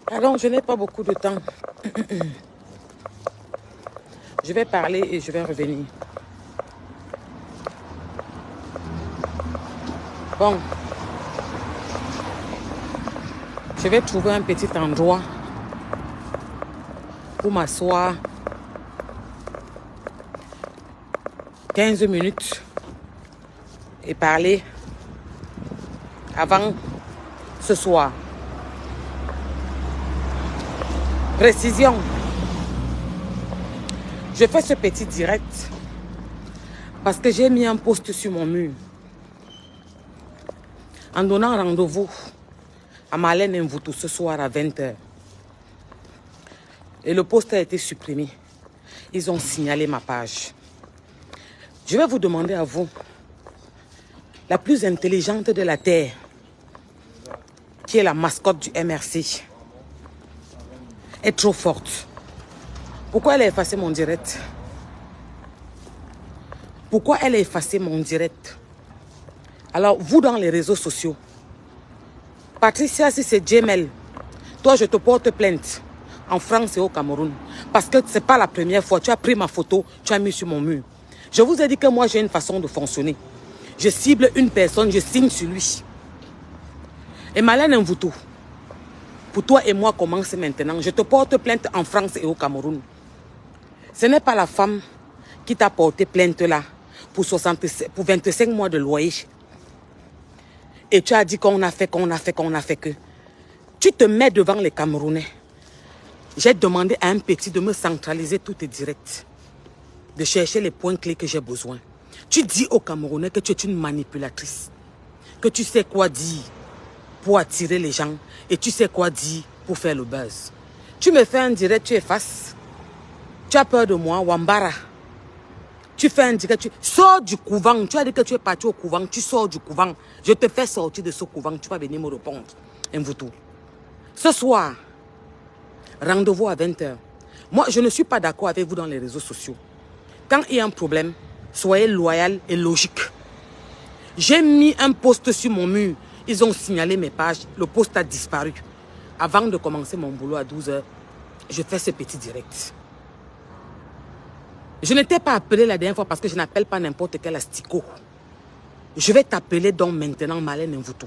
Alors, je n'ai pas beaucoup de temps. Je vais parler et je vais revenir. Bon. Je vais trouver un petit endroit pour m'asseoir 15 minutes et parler avant ce soir. Précision. Je fais ce petit direct parce que j'ai mis un post sur mon mur en donnant rendez-vous à Marlène Mvoutou ce soir à 20h. Et le post a été supprimé. Ils ont signalé ma page. Je vais vous demander à vous, la plus intelligente de la Terre, qui est la mascotte du MRC, est trop forte. Pourquoi elle a effacé mon direct? Pourquoi elle a effacé mon direct? Alors, vous dans les réseaux sociaux, Patricia, si c'est Gmail, toi je te porte plainte en France et au Cameroun. Parce que ce n'est pas la première fois. Tu as pris ma photo, tu as mis sur mon mur. Je vous ai dit que moi j'ai une façon de fonctionner. Je cible une personne, je signe sur lui. Et Marlène Mvoutou, pour toi et moi, commence maintenant. Je te porte plainte en France et au Cameroun. Ce n'est pas la femme qui t'a porté plainte là pour 25 mois de loyer. Et tu as dit qu'on a fait que. Tu te mets devant les Camerounais. J'ai demandé à un petit de me centraliser tous tes directs. De chercher les points clés que j'ai besoin. Tu dis aux Camerounais que tu es une manipulatrice. Que tu sais quoi dire pour attirer les gens. Et tu sais quoi dire pour faire le buzz. Tu me fais un direct, tu effaces. Tu as peur de moi, Wambara. Tu fais un direct, tu sors du couvent. Tu as dit que tu es parti au couvent. Tu sors du couvent. Je te fais sortir de ce couvent. Tu vas venir me répondre. Mvoutou. Ce soir, rendez-vous à 20h. Moi, je ne suis pas d'accord avec vous dans les réseaux sociaux. Quand il y a un problème, soyez loyal et logique. J'ai mis un post sur mon mur. Ils ont signalé mes pages. Le post a disparu. Avant de commencer mon boulot à 12h, je fais ce petit direct. Je ne t'ai pas appelé la dernière fois parce que je n'appelle pas n'importe quel asticot. Je vais t'appeler donc maintenant Marlène Mvoutou.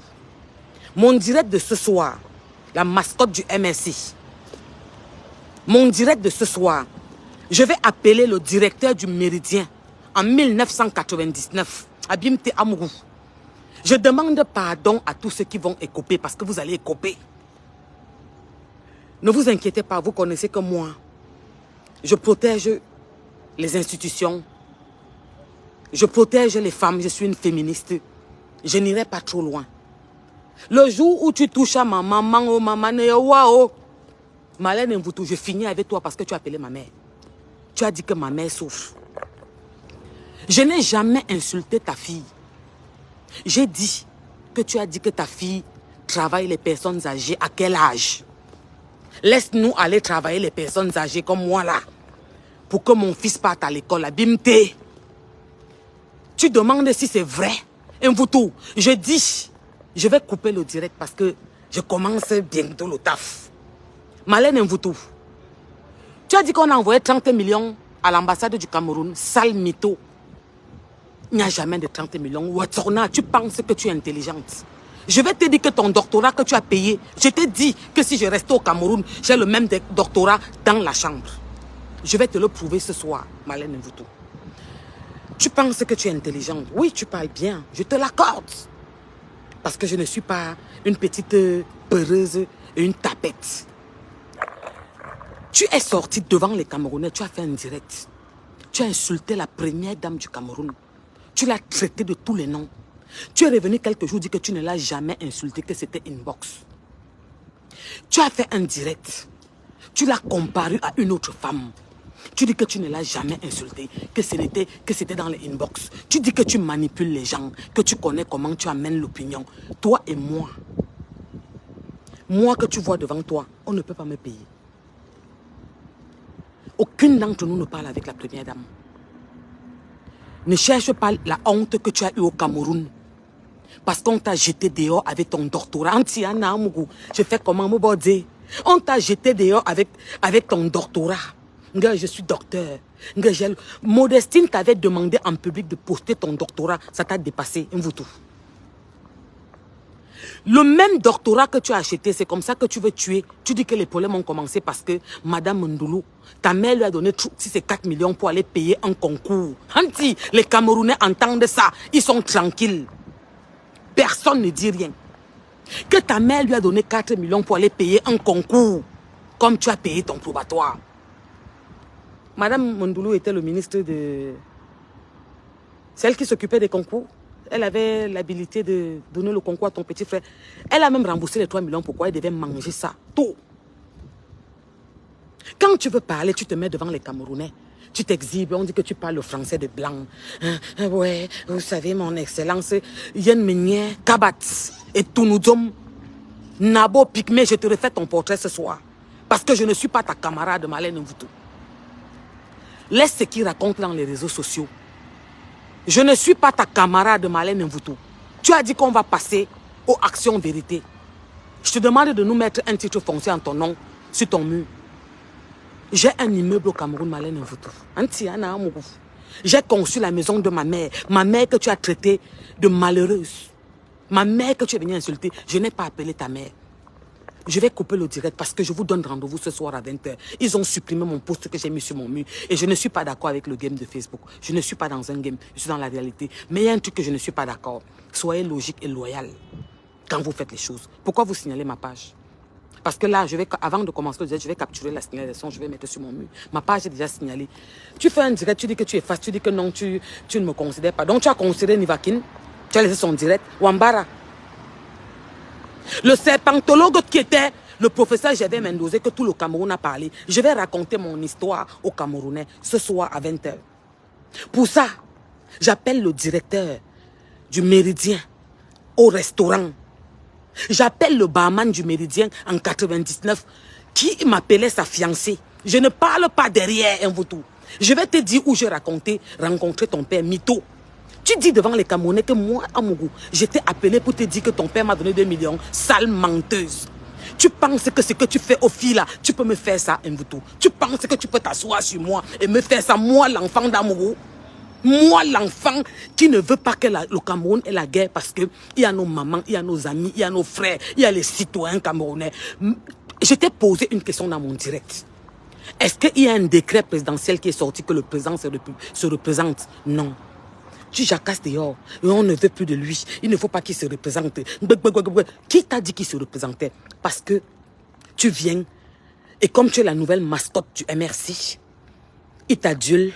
Mon direct de ce soir, la mascotte du MSC. Mon direct de ce soir, je vais appeler le directeur du Méridien en 1999, Abimte Amourou. Je demande pardon à tous ceux qui vont écoper parce que vous allez écoper. Ne vous inquiétez pas, vous connaissez que moi, je protège les institutions, je protège les femmes, je suis une féministe. Je n'irai pas trop loin. Le jour où tu touches à ma maman, oh maman, oh, Marlène Mvoutou, je finis avec toi parce que tu as appelé ma mère. Tu as dit que ma mère souffre. Je n'ai jamais insulté ta fille. J'ai dit que tu as dit que ta fille travaille les personnes âgées. À quel âge? Laisse-nous aller travailler les personnes âgées comme moi là. Pour que mon fils parte à l'école à Bimte. Tu demandes si c'est vrai. Mvoutou, je dis, je vais couper le direct parce que je commence bientôt le taf. Marlène Mvoutou, tu as dit qu'on a envoyé 30 millions à l'ambassade du Cameroun. Sale mytho. Il n'y a jamais de 30 millions. Watsona, tu penses que tu es intelligente. Je vais te dire que ton doctorat que tu as payé, je t'ai dit que si je restais au Cameroun, j'ai le même doctorat dans la chambre. Je vais te le prouver ce soir, Marlène Mvoutou. Tu penses que tu es intelligente. Oui, tu parles bien. Je te l'accorde. Parce que je ne suis pas une petite peureuse et une tapette. Tu es sorti devant les Camerounais, tu as fait un direct. Tu as insulté la première dame du Cameroun. Tu l'as traitée de tous les noms. Tu es revenu quelques jours dire que tu ne l'as jamais insulté, que c'était inbox. Tu as fait un direct. Tu l'as comparé à une autre femme. Tu dis que tu ne l'as jamais insulté, que c'était dans les inbox. Tu dis que tu manipules les gens, que tu connais comment tu amènes l'opinion. Toi et moi. Moi que tu vois devant toi, on ne peut pas me payer. Aucune d'entre nous ne parle avec la première dame. Ne cherche pas la honte que tu as eue au Cameroun. Parce qu'on t'a jeté dehors avec ton doctorat. Je fais comment me bordé. On t'a jeté dehors avec ton doctorat. Nga, je suis docteur. Nga, Modestine t'avait demandé en public de poster ton doctorat. Ça t'a dépassé. Tout. Le même doctorat que tu as acheté, c'est comme ça que tu veux tuer. Tu dis que les problèmes ont commencé parce que Madame Ndoulou, ta mère lui a donné 4 millions pour aller payer un concours. Hanti, les Camerounais entendent ça. Ils sont tranquilles. Personne ne dit rien. Que ta mère lui a donné 4 millions pour aller payer un concours. Comme tu as payé ton probatoire. Madame Mondoulou était le ministre de... Celle qui s'occupait des concours. Elle avait l'habilité de donner le concours à ton petit frère. Elle a même remboursé les 3 millions. Pourquoi elle devait manger ça? Tout. Quand tu veux parler, tu te mets devant les Camerounais. Tu t'exhibes, on dit que tu parles le français de blanc. Ouais, vous savez, mon excellence, Yen Meunier, Kabat et Tounoudom, Nabo Pygmée, je te refais ton portrait ce soir. Parce que je ne suis pas ta camarade, Malène Mvoutou. Laisse ce qu'ils racontent dans les réseaux sociaux. Je ne suis pas ta camarade, Malène Mvoutou. Tu as dit qu'on va passer aux actions vérité. Je te demande de nous mettre un titre foncier en ton nom sur ton mur. J'ai un immeuble au Cameroun, Malène Mvoutou. J'ai conçu la maison de ma mère que tu as traitée de malheureuse. Ma mère que tu es venue insulter, je n'ai pas appelé ta mère. Je vais couper le direct parce que je vous donne rendez-vous ce soir à 20 h. Ils ont supprimé mon post que j'ai mis sur mon mur. Et je ne suis pas d'accord avec le game de Facebook. Je ne suis pas dans un game, je suis dans la réalité. Mais il y a un truc que je ne suis pas d'accord. Soyez logique et loyal quand vous faites les choses. Pourquoi vous signalez ma page? Parce que là, avant de commencer le direct, je vais capturer la signalisation, je vais mettre sur mon mur. Ma page est déjà signalée. Tu fais un direct, tu dis que tu effaces, tu dis que non, tu ne me considères pas. Donc tu as considéré Nivakin, tu as laissé son direct. Wambara. Le serpentologue qui était le professeur Gervais Mendozé, que tout le Cameroun a parlé. Je vais raconter mon histoire aux Camerounais ce soir à 20 h. Pour ça, j'appelle le directeur du Méridien au restaurant. J'appelle le barman du Méridien en 99 qui m'appelait sa fiancée. Je ne parle pas derrière un vautour. Je vais te dire où j'ai rencontré ton père Mito. Tu dis devant les Camerounais que moi, Amougou, j'étais appelé pour te dire que ton père m'a donné 2 millions. Sale menteuse. Tu penses que ce que tu fais aux filles là, tu peux me faire ça, Mvoutou. Tu penses que tu peux t'asseoir sur moi et me faire ça, moi l'enfant d'Amougou. Moi l'enfant qui ne veut pas que le Cameroun ait la guerre parce qu'il y a nos mamans, il y a nos amis, il y a nos frères, il y a les citoyens camerounais. Je t'ai posé une question dans mon direct. Est-ce qu'il y a un décret présidentiel qui est sorti que le président se représente? Non. Tu jacasses dehors et on ne veut plus de lui. Il ne faut pas qu'il se représente. Qui t'a dit qu'il se représentait? Parce que tu viens et comme tu es la nouvelle mascotte du MRC, il t'adule,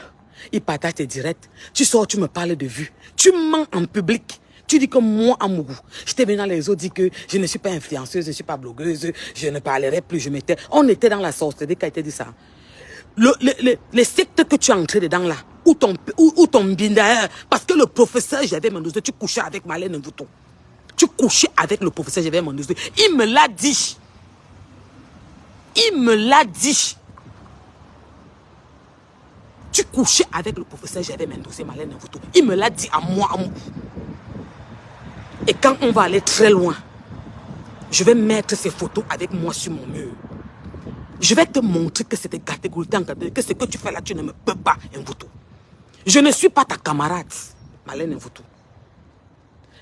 il partage tes directs. Tu sors, tu me parles de vue. Tu mens en public. Tu dis que moi, Amougou, je t'ai venu dans les réseaux, dit que je ne suis pas influenceuse, je ne suis pas blogueuse, je ne parlerai plus, je m'étais... On était dans la sorcellerie qui a été dit ça. Les sectes que tu es entré dedans là, ou ton bindaire, parce que le professeur Gervais Mendozé, tu couchais avec Malène Mvoutou. Tu couchais avec le professeur Gervais Mendozé. Il me l'a dit. Il me l'a dit. Tu couchais avec le professeur Gervais Mendozé, Malène Mvoutou. Il me l'a dit à moi, à moi. Et quand on va aller très loin, je vais mettre ces photos avec moi sur mon mur. Je vais te montrer que c'est des catégories, que ce que tu fais là, tu ne me peux pas, Mvoutou. Je ne suis pas ta camarade, Malène Mvoutou.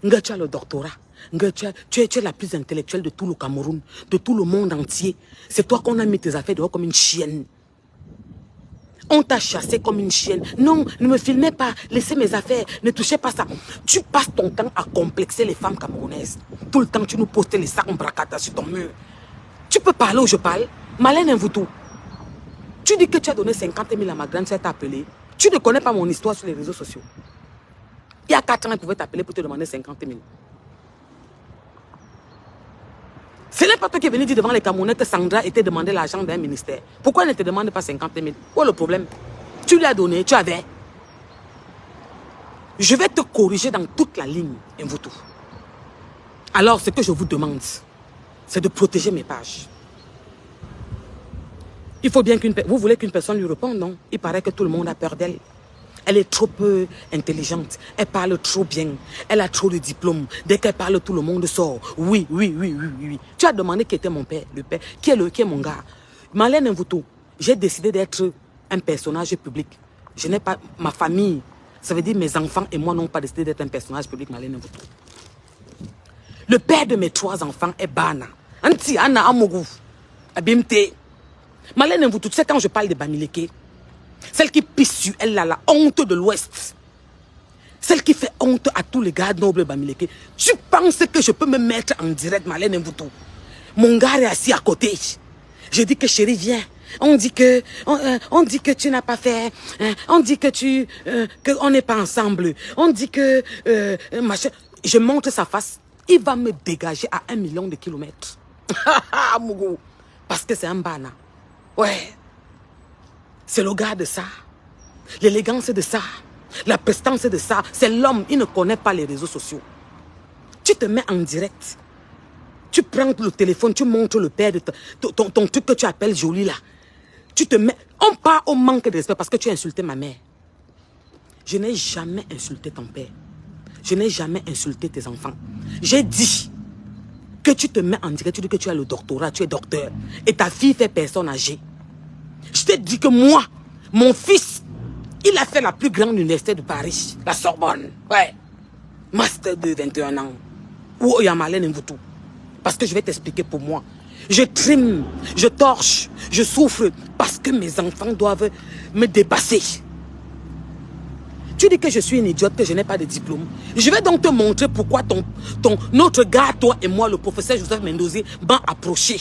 Tu as le doctorat. Tu es la plus intellectuelle de tout le Cameroun, de tout le monde entier. C'est toi qu'on a mis tes affaires dehors comme une chienne. On t'a chassé comme une chienne. Non, ne me filmez pas, laissez mes affaires, ne touchez pas ça. Tu passes ton temps à complexer les femmes camerounaises. Tout le temps, tu nous postes les sacs en bracata sur ton mur. Tu peux parler où je parle? Malène Mvoutou. Tu dis que tu as donné 50 000 à ma grande sœur t'a appelé. Tu ne connais pas mon histoire sur les réseaux sociaux. Il y a 4 ans, elle pouvait t'appeler pour te demander 50 000. Ce n'est pas toi qui es venu dire devant les Camerounais que Sandra était demandé l'argent d'un ministère. Pourquoi elle ne te demande pas 50 000? Quoi le problème? Tu lui as donné, tu avais. Je vais te corriger dans toute la ligne, Mvoutou. Alors, ce que je vous demande, c'est de protéger mes pages. Il faut bien vous voulez qu'une personne lui réponde, non? Il paraît que tout le monde a peur d'elle. Elle est trop peu intelligente. Elle parle trop bien. Elle a trop de diplômes. Dès qu'elle parle, tout le monde sort. Oui, oui, oui, oui, oui. Tu as demandé qui était mon père, le père. Qui est mon gars? Marlène Mvuto, j'ai décidé d'être un personnage public. Je n'ai pas... Ma famille, ça veut dire mes enfants et moi n'ont pas décidé d'être un personnage public, Marlène Mvuto. Le père de mes 3 enfants est Bana. Anti Anna Amougou. Abimte. Marlène Mvuto, tu sais quand je parle de Bamileke, celle qui pisse sur elle a la honte de l'Ouest. Celle qui fait honte à tous les gars nobles Bamileke. Tu penses que je peux me mettre en direct, Marlène Mvuto? Mon gars est assis à côté. Je dis que chérie, viens. On dit que tu n'as pas fait. On dit que on n'est pas ensemble. On dit que machin. Je montre sa face. Il va me dégager à 1 million de kilomètres. Parce que c'est un Bana. Ouais. C'est le gars de ça. L'élégance de ça. La prestance de ça. C'est l'homme. Il ne connaît pas les réseaux sociaux. Tu te mets en direct. Tu prends le téléphone, tu montres le père de ton truc que tu appelles joli là. Tu te mets... On part au manque de respect parce que tu as insulté ma mère. Je n'ai jamais insulté ton père. Je n'ai jamais insulté tes enfants. J'ai dit que tu te mets en direct, tu dis que tu as le doctorat, tu es docteur. Et ta fille fait personne âgée. Je t'ai dit que moi, mon fils, il a fait la plus grande université de Paris, la Sorbonne. Ouais. Master de 21 ans. Ou Marlène Mvuto. Parce que je vais t'expliquer pour moi. Je trime, je torche, je souffre parce que mes enfants doivent me dépasser. Tu dis que je suis une idiote, que je n'ai pas de diplôme. Je vais donc te montrer pourquoi notre gars, toi et moi, le professeur Joseph Mendozi, m'a approché.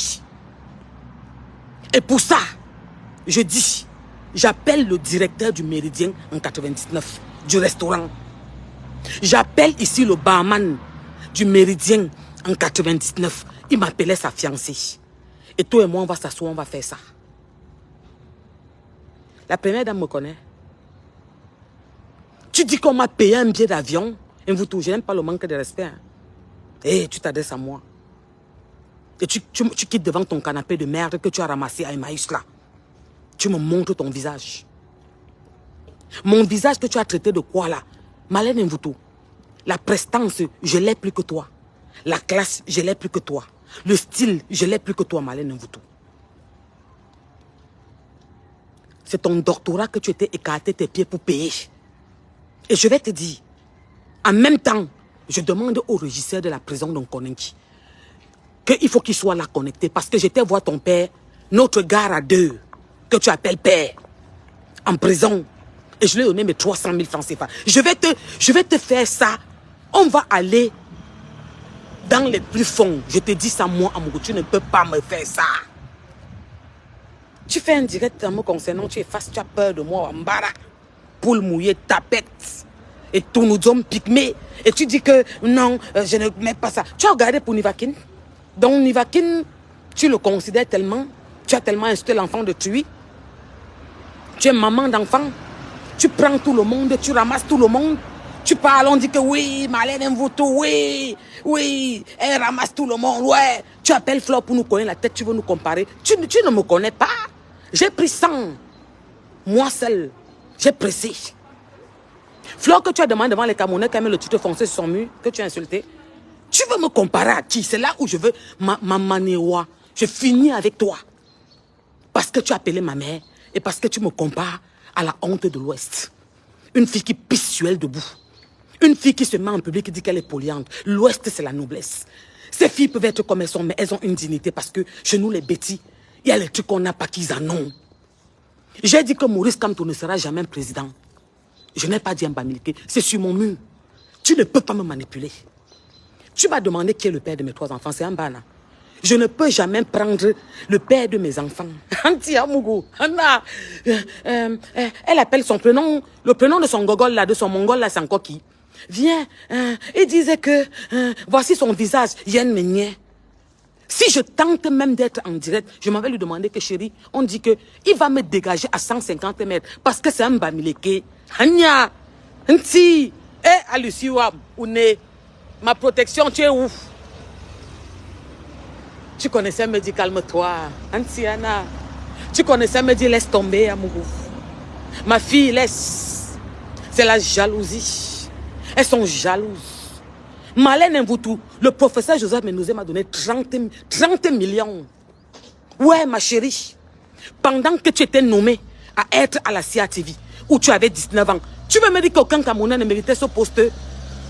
Et pour ça, je dis, j'appelle le directeur du Méridien en 99, du restaurant. J'appelle ici le barman du Méridien en 99. Il m'appelait sa fiancée. Et toi et moi, on va s'asseoir, on va faire ça. La première dame me connaît. Tu dis qu'on m'a payé un billet d'avion. Et vous tous, je n'aime pas le manque de respect. Hein. Et tu t'adresses à moi. Et tu quittes devant ton canapé de merde que tu as ramassé à Emmaüs là. Tu me montres ton visage. Mon visage que tu as traité de quoi là? Marlène Mvuto. La prestance, je l'ai plus que toi. La classe, je l'ai plus que toi. Le style, je l'ai plus que toi, Marlène Mvuto. C'est ton doctorat que tu étais écarté tes pieds pour payer. Et je vais te dire, en même temps, je demande au régisseur de la prison d'Onkonenki qu'il faut qu'il soit là connecté. Parce que j'étais voir ton père, notre gars à 2, que tu appelles père, en prison. Et je lui ai donné mes 300 000 francs CFA. Je vais te faire ça. On va aller dans les plus fonds. Je te dis ça, moi, Amougou, tu ne peux pas me faire ça. Tu fais un direct en me concernant, tu effaces, tu as peur de moi, Mbara. Poule mouillée, tapette. Et tout nous sommes pygmées. Et tu dis que non, je ne mets pas ça. Tu as regardé pour Nivakin. Donc Nivakin, tu le considères tellement, tu as tellement insulté l'enfant de Tui. Tu es maman d'enfant. Tu prends tout le monde, tu ramasses tout le monde. Tu parles, on dit que oui, Marlène Mvuto, oui, oui, elle ramasse tout le monde, ouais. Tu appelles Flore pour nous connaître la tête, tu veux nous comparer. Tu ne me connais pas. J'ai pris 100. Moi seul, j'ai pressé. Flore que tu as demandé devant les Camerounais qui a mis le titre foncé sur son mur, que tu as insulté. Tu veux me comparer à qui? C'est là où je veux ma manéwa. Je finis avec toi. Parce que tu as appelé ma mère et parce que tu me compares à la honte de l'Ouest. Une fille qui pisse sur elle debout. Une fille qui se met en public et dit qu'elle est poliante. L'Ouest, c'est la noblesse. Ces filles peuvent être comme elles sont, mais elles ont une dignité parce que chez nous, les bêtis, il y a les trucs qu'on n'a pas qu'ils en ont. J'ai dit que Maurice Kamto ne sera jamais président. Je n'ai pas dit un Bamileke. C'est sur mon mur. Tu ne peux pas me manipuler. Tu m'as demandé qui est le père de mes 3 enfants. C'est un Bana. Je ne peux jamais prendre le père de mes enfants. Anti Amougou. Anna. Elle appelle son prénom. Le prénom de son gogol là, de son mongol là, c'est encore qui? Viens. Il disait que voici son visage. Yen Menye. Si je tente même d'être en direct, je m'avais lui demandé que chérie, on dit que il va me dégager à 150 mètres parce que c'est un Bamileke. Anya. Anti. Alusiwa. Ouné. Ma protection, tu es où? Tu connaissais me dire calme-toi, Antiana. Tu connaissais me dire laisse tomber, Amougou. Ma fille, laisse. C'est la jalousie. Elles sont jalouses. Marlène Mvoutou, le professeur Joseph Mendozé m'a donné 30 millions. Ouais, ma chérie. Pendant que tu étais nommée à être à la CATV, où tu avais 19 ans, tu veux me dire qu'aucun Camerounais ne méritait ce poste?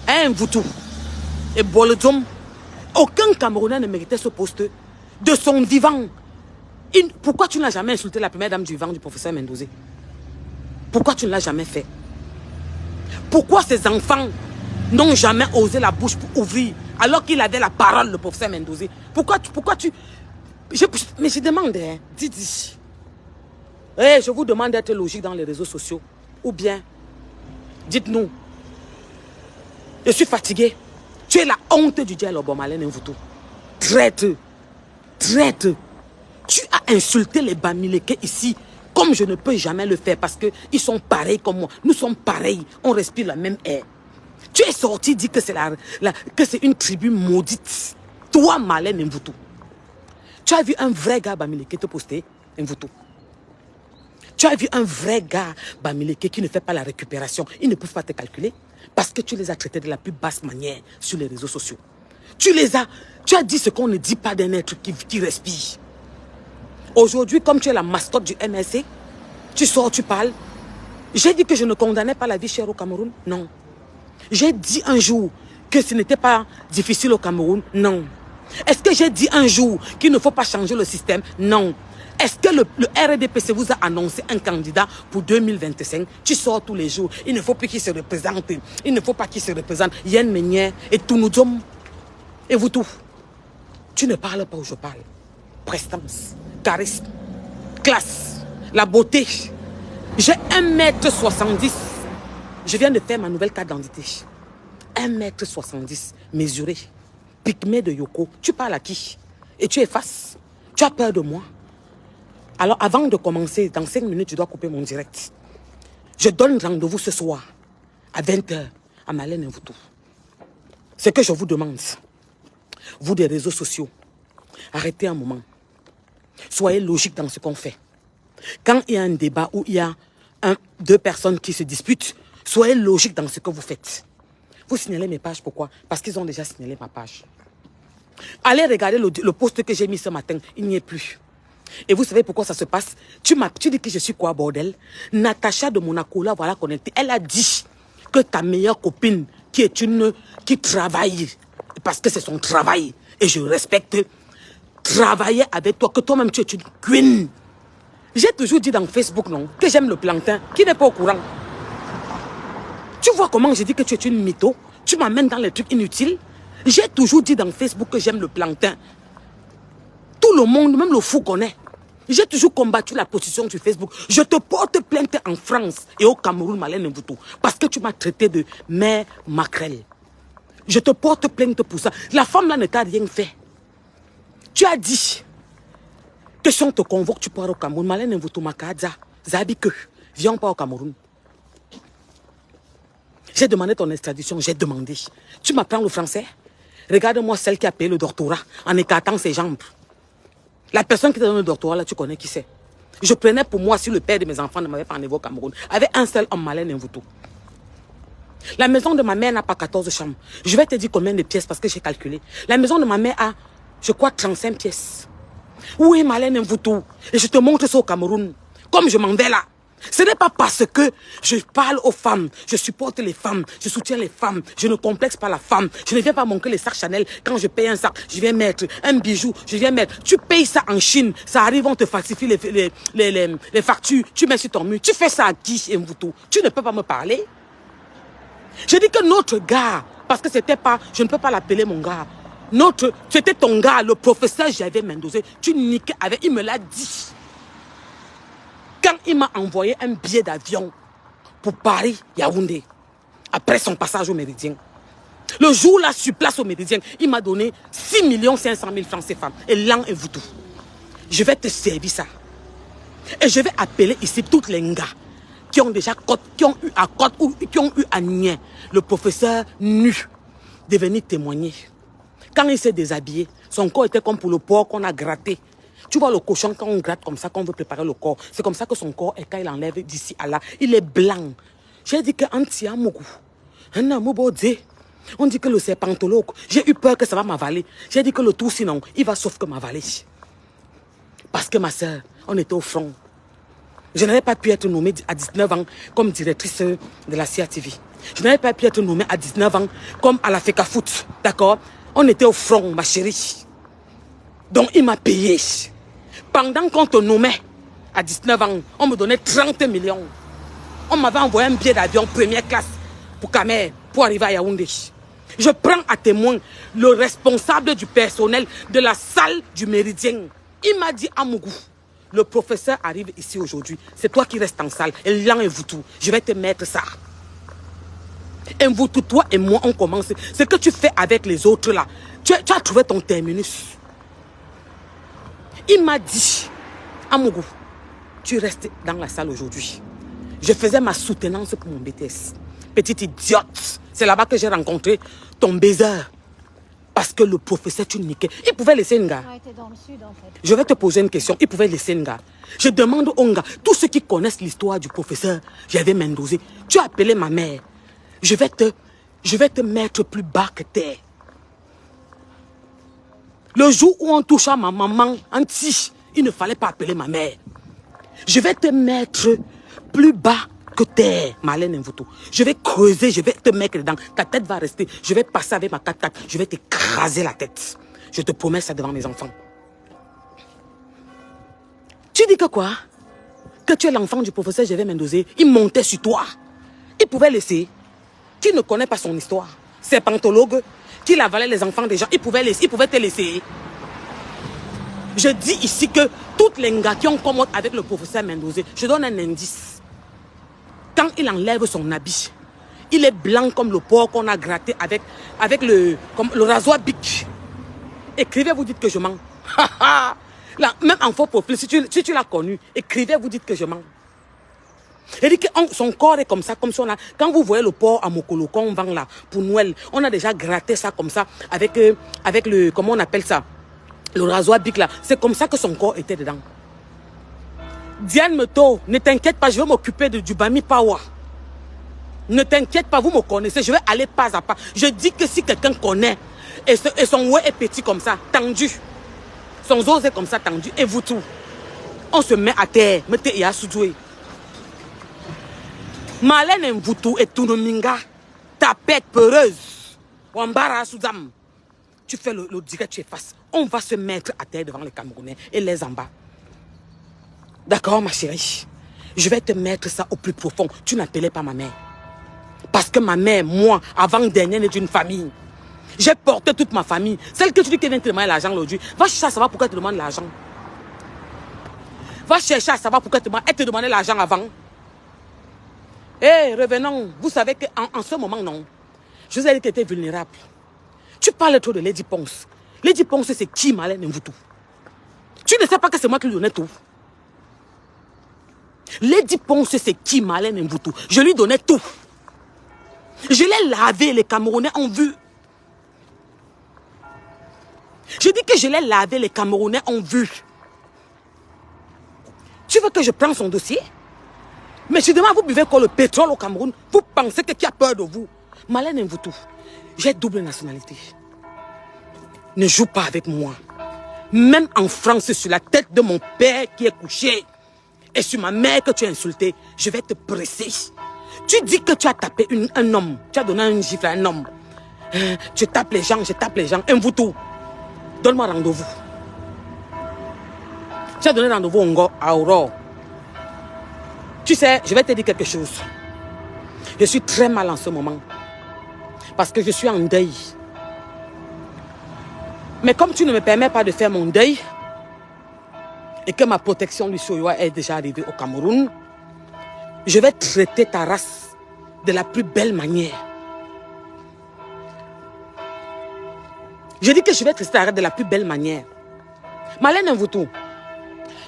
Hein, Mvoutou? Et Boledom, aucun Camerounais ne méritait ce poste de son vivant. Pourquoi tu n'as jamais insulté la première dame du vivant du professeur Mendozé? Pourquoi tu ne l'as jamais fait? Pourquoi ces enfants n'ont jamais osé la bouche pour ouvrir alors qu'il avait la parole, le professeur Mendozé? Pourquoi tu... Mais je demande, hein, dis. Hey, je vous demande d'être logique dans les réseaux sociaux. Ou bien, dites-nous. Je suis fatigué. Tu es la honte du dialogue, Marlène Mvoutou. Traite. Tu as insulté les Bamileke ici, comme je ne peux jamais le faire, parce qu'ils sont pareils comme moi. Nous sommes pareils. On respire la même air. Tu es sorti dire que c'est une tribu maudite. Toi, Marlène Mvoutou. Tu as vu un vrai gars Bamileke te poster, Mvoutou. Tu as vu un vrai gars Bamileke qui ne fait pas la récupération. Ils ne peuvent pas te calculer parce que tu les as traités de la plus basse manière sur les réseaux sociaux. Tu as dit ce qu'on ne dit pas d'un être qui respire. Aujourd'hui, comme tu es la mascotte du MSC, tu sors, tu parles. J'ai dit que je ne condamnais pas la vie chère au Cameroun? Non. J'ai dit un jour que ce n'était pas difficile au Cameroun? Non. Est-ce que j'ai dit un jour qu'il ne faut pas changer le système? Non. Est-ce que le RDPC vous a annoncé un candidat pour 2025? Tu sors tous les jours. Il ne faut plus qu'il se représente. Il ne faut pas qu'il se représente. Yen Meunier et Tounoudjom. Et vous tout. Tu ne parles pas où je parle. Prestance, charisme, classe, la beauté. J'ai 1m70. Je viens de faire ma nouvelle carte d'identité. 1m70, mesuré. Pygmée de Yoko. Tu parles à qui? Et tu effaces. Tu as peur de moi? Alors avant de commencer, dans 5 minutes, je dois couper mon direct. Je donne rendez-vous ce soir, à 20 h, à Marlène Mvoutou. Ce que je vous demande, vous des réseaux sociaux, arrêtez un moment. Soyez logique dans ce qu'on fait. Quand il y a un débat où il y a deux personnes qui se disputent, soyez logique dans ce que vous faites. Vous signalez mes pages, pourquoi? Parce qu'ils ont déjà signalé ma page. Allez regarder le post que j'ai mis ce matin, il n'y est plus. Et vous savez pourquoi ça se passe? Tu dis que je suis quoi, bordel? Natacha de Monaco, là, voilà, connectée. Elle a dit que ta meilleure copine, qui travaille, parce que c'est son travail, et je respecte, travailler avec toi, que toi-même tu es une queen. J'ai toujours dit dans Facebook, non, que j'aime le plantain, qui n'est pas au courant. Tu vois comment je dis que tu es une mytho? Tu m'amènes dans les trucs inutiles. J'ai toujours dit dans Facebook que j'aime le plantain. Tout le monde, même le fou connaît. J'ai toujours combattu la position sur Facebook. Je te porte plainte en France et au Cameroun, Marlène Mvoutou, parce que tu m'as traité de mère maquerelle. Je te porte plainte pour ça. La femme là ne t'a rien fait. Tu as dit que si on te convoque, tu pars au Cameroun. Marlène Mvoutou, Makadza, Zabike, viens pas au Cameroun. J'ai demandé ton extradition, j'ai demandé. Tu m'apprends le français? Regarde-moi celle qui a payé le doctorat en écartant ses jambes. La personne qui t'a donné le doctorat, là, tu connais qui c'est. Je prenais pour moi si le père de mes enfants ne m'avait pas enlevé au Cameroun. Avec un seul homme, Marlène Mvoutou. La maison de ma mère n'a pas 14 chambres. Je vais te dire combien de pièces parce que j'ai calculé. La maison de ma mère a, je crois, 35 pièces. Oui, Marlène Mvoutou. Et je te montre ça au Cameroun. Comme je m'en vais là. Ce n'est pas parce que je parle aux femmes, je supporte les femmes, je soutiens les femmes, je ne complexe pas la femme. Je ne viens pas manquer les sacs Chanel. Quand je paye un sac, je viens mettre un bijou, je viens mettre. Tu payes ça en Chine, ça arrive, on te falsifie les factures, tu mets sur ton mur. Tu fais ça à qui, Mvoutou? Tu ne peux pas me parler. Je dis que notre gars, parce que c'était pas, je ne peux pas l'appeler mon gars. C'était ton gars, le professeur Javier Mendozé. Tu niquais avec, il me l'a dit. Quand il m'a envoyé un billet d'avion pour Paris-Yaoundé, après son passage au Méridien, le jour-là, sur place au Méridien, il m'a donné 6 500 000 francs CFA. Et l'an et vous tout. Je vais te servir ça. Et je vais appeler ici toutes les gars qui ont déjà qui ont eu à Côte ou qui ont eu à Nien, le professeur nu, de venir témoigner. Quand il s'est déshabillé, son corps était comme pour le porc qu'on a gratté. Tu vois le cochon, quand on gratte comme ça, quand on veut préparer le corps, c'est comme ça que son corps est quand il enlève d'ici à là. Il est blanc. J'ai dit que Antia Mougou, un amoubodé. On dit que le serpentologue, j'ai eu peur que ça va m'avaler. J'ai dit que le tout, sinon, il va sauf que m'avaler. Parce que ma soeur, on était au front. Je n'avais pas pu être nommée à 19 ans comme directrice de la CATV. Je n'avais pas pu être nommée à 19 ans comme à la FECA Foot. D'accord? On était au front, ma chérie. Donc, il m'a payé. Pendant qu'on te nommait à 19 ans, on me donnait 30 millions. On m'avait envoyé un billet d'avion première classe pour Kamer, pour arriver à Yaoundé. Je prends à témoin le responsable du personnel de la salle du Méridien. Il m'a dit, Amougou, le professeur arrive ici aujourd'hui. C'est toi qui restes en salle. Et là, et vous tout. Je vais te mettre ça. Et vous tout, toi et moi, on commence. Ce que tu fais avec les autres là, tu as trouvé ton terminus. Il m'a dit, Amougou, tu restes dans la salle aujourd'hui. Je faisais ma soutenance pour mon BTS. Petite idiote. C'est là-bas que j'ai rencontré ton baiser. Parce que le professeur, tu niquais. Il pouvait laisser un gars. Dans le sud, en fait. Je vais te poser une question. Il pouvait laisser un gars. Je demande aux gars, tous ceux qui connaissent l'histoire du professeur, j'avais Mendozé. Tu as appelé ma mère. Je vais te mettre plus bas que terre. Le jour où on touche à ma maman en tige, il ne fallait pas appeler ma mère. Je vais te mettre plus bas que terre, Marlène Mvuto. Je vais creuser, je vais te mettre dedans. Ta tête va rester. Je vais passer avec ma 4x4. Je vais t'écraser la tête. Je te promets ça devant mes enfants. Tu dis que quoi? Que tu es l'enfant du professeur Gervais Mendozé. Il montait sur toi. Il pouvait laisser. Qui ne connaît pas son histoire? Serpentologue, qui avalait les enfants des gens. Il pouvait te laisser. Je dis ici que toutes les gars qui ont commode avec le professeur Mendozé, je donne un indice. Quand il enlève son habit, il est blanc comme le porc qu'on a gratté avec le rasoir bic. Écrivez, vous dites que je mens. Là, même en faux profil, si tu l'as connu, écrivez, vous dites que je mens. Il dit que son corps est comme ça, comme si on a... Quand vous voyez le porc à Mokolo, qu'on vend là, pour Noël, on a déjà gratté ça comme ça, avec le... Comment on appelle ça? Le rasoir bic là. C'est comme ça que son corps était dedans. Diane Meto, ne t'inquiète pas, je vais m'occuper du Bami Pawa. Ne t'inquiète pas, vous me connaissez, je vais aller pas à pas. Je dis que si quelqu'un connaît, et son oué est petit comme ça, tendu, son os est comme ça, tendu, et vous tout, on se met à terre, mettez ya soudoué. Marlène Mvuto et Tounominga, tapette peureuse, Wambara Soudam, tu fais le direct, tu es face. On va se mettre à terre devant les Camerounais et les en bas. D'accord, ma chérie? Je vais te mettre ça au plus profond. Tu n'appelais pas ma mère. Parce que ma mère, moi, avant-dernière, est d'une famille. J'ai porté toute ma famille. Celle que tu dis qu'elle vient te demander l'argent aujourd'hui, va chercher à savoir pourquoi elle te demande l'argent. Va chercher à savoir pourquoi elle te demandait l'argent avant. Eh, revenons. Vous savez qu'en ce moment, non. Je vous ai dit qu'elle était vulnérable. Tu parles trop de Lady Ponce. Lady Ponce, c'est qui, Marlène Mvuto? Tu ne sais pas que c'est moi qui lui donnais tout. Lady Ponce, c'est qui, Marlène Mvuto? Je lui donnais tout. Je l'ai lavé, les Camerounais ont vu. Je dis que je l'ai lavé, les Camerounais ont vu. Tu veux que je prenne son dossier? Mais je demande, vous buvez quoi, le pétrole au Cameroun? Vous pensez que qui a peur de vous? Marlène Mvuto, j'ai double nationalité. Ne joue pas avec moi. Même en France, sur la tête de mon père qui est couché, et sur ma mère que tu as insulté, je vais te presser. Tu dis que tu as tapé un homme. Tu as donné un gifle à un homme. Tu tapes les gens, je tape les gens. Mvuto, donne-moi rendez-vous. Tu as donné rendez-vous à Aurore. Tu sais, je vais te dire quelque chose. Je suis très mal en ce moment. Parce que je suis en deuil. Mais comme tu ne me permets pas de faire mon deuil, et que ma protection Lusoyoa est déjà arrivée au Cameroun, je vais traiter ta race de la plus belle manière. Je dis que je vais traiter ta race de la plus belle manière. Marlène Mvuto,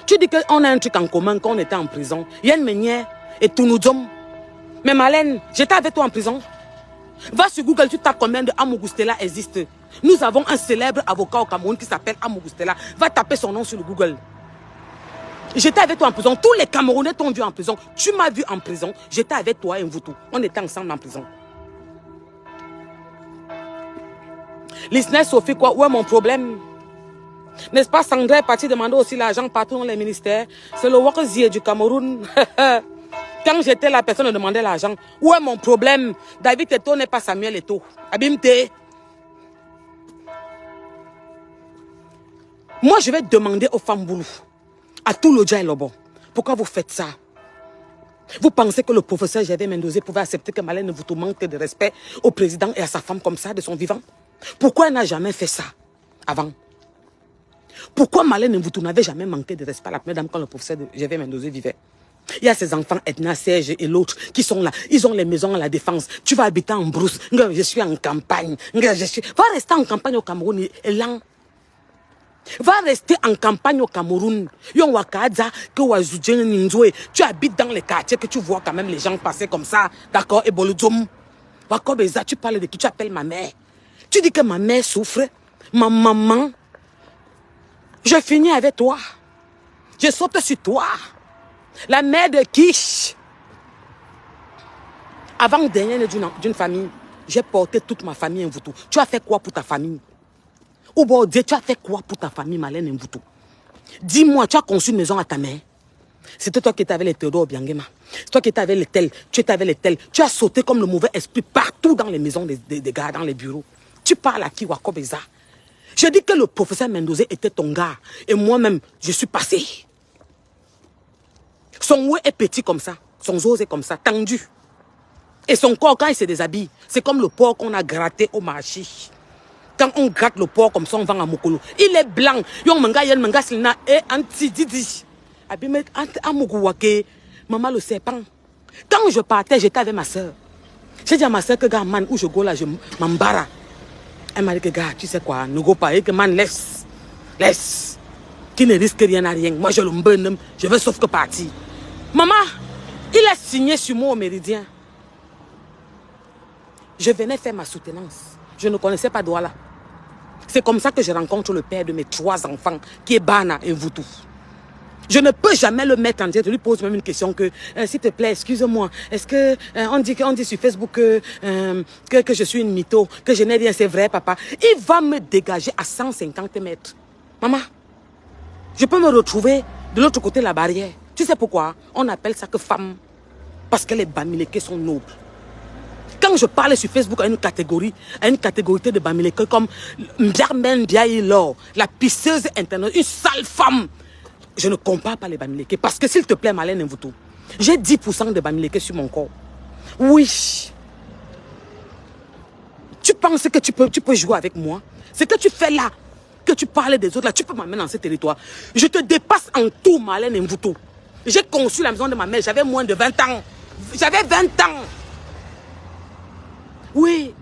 tu dis qu'on a un truc en commun quand on était en prison. Yann Meunier et Tounoudjom. Mais Marlène, j'étais avec toi en prison. Va sur Google, tu tapes combien de Amougou Stella existe. Nous avons un célèbre avocat au Cameroun qui s'appelle Amougou Stella. Va taper son nom sur le Google. J'étais avec toi en prison. Tous les Camerounais t'ont vu en prison. Tu m'as vu en prison. J'étais avec toi et Mvoutou. On était ensemble en prison. Lisney Sophie, quoi? Où est mon problème? N'est-ce pas, Sandra est partie demander aussi l'argent partout dans les ministères. C'est le Wakazie du Cameroun. Quand j'étais là, personne ne demandait l'argent. Où est mon problème? David Eto n'est pas Samuel Eto. Abimte. Moi, je vais demander aux femmes boulou, à tout le Djaïlobo, pourquoi vous faites ça? Vous pensez que le professeur Gervais Mendoza pouvait accepter que Malène vous manque de respect au président et à sa femme comme ça, de son vivant? Pourquoi elle n'a jamais fait ça avant? Pourquoi Malène Mvoutou n'avait jamais manqué de respect à la première dame quand le professeur Gervais Mendoza vivait? Il y a ces enfants, Edna, Serge et l'autre, qui sont là. Ils ont les maisons à la défense. Tu vas habiter en brousse. Je suis en campagne. Va rester en campagne au Cameroun. Va rester en campagne au Cameroun. Tu habites dans les quartiers que tu vois quand même les gens passer comme ça. D'accord? Et Bolodzoum. Tu parles de qui? Tu appelles ma mère. Tu dis que ma mère souffre. Ma maman. Je finis avec toi. Je saute sur toi. La mère de Kish. Avant dernière d'une famille, j'ai porté toute ma famille en Mvoutou. Tu as fait quoi pour ta famille? Ou bon, Dieu, tu as fait quoi pour ta famille, Malène Mvoutou? Dis-moi, tu as conçu une maison à ta mère. C'était toi qui étais avec les Théodore Biangema. C'est toi qui étais avec les tels. Tu étais avec les tels. Tu as sauté comme le mauvais esprit partout dans les maisons des gars, dans les bureaux. Tu parles à qui, Wakobeza? Je dis que le professeur Mendoza était ton gars. Et moi-même, je suis passé. Son oué est petit comme ça. Son os est comme ça, tendu. Et son corps, quand il se déshabille, c'est comme le porc qu'on a gratté au marché. Quand on gratte le porc comme ça, on vend à Mokolo. Il est blanc. Yon manga yen manga silna et anti didi. Abime amuguwake. Maman le serpent. Quand je partais, j'étais avec ma soeur. J'ai dit à ma soeur que gars, man, où je go là, je m'embarrasse. Elle m'a dit que gars, tu sais quoi, ne go pas. Et que man, laisse. Laisse. Qui ne risque rien à rien. Moi, je le mbonne. Je veux sauf que partir. Maman, il a signé sur moi au Méridien. Je venais faire ma soutenance. Je ne connaissais pas Douala. C'est comme ça que je rencontre le père de mes 3 enfants, qui est Bana et Mvoutou. Je ne peux jamais le mettre en tête. Je lui pose même une question que, s'il te plaît, excuse-moi, est-ce que on dit sur Facebook que je suis une mytho, que je n'ai rien, c'est vrai, papa. Il va me dégager à 150 mètres. Maman, je peux me retrouver de l'autre côté de la barrière. Tu sais pourquoi? On appelle ça que femme. Parce que les Bamileke sont nobles. Quand je parle sur Facebook à une catégorie de Bamileke comme Mbiarmen Biaïlo, la pisseuse internationale, une sale femme, je ne compare pas les Bamileke. Parce que s'il te plaît, Malène Mvoutou, j'ai 10% de Bamileke sur mon corps. Oui. Tu penses que tu peux jouer avec moi? Ce que tu fais là, que tu parles des autres là, tu peux m'amener dans ce territoire. Je te dépasse en tout, Malène Mvoutou. J'ai conçu la maison de ma mère, j'avais moins de 20 ans. J'avais 20 ans. Oui.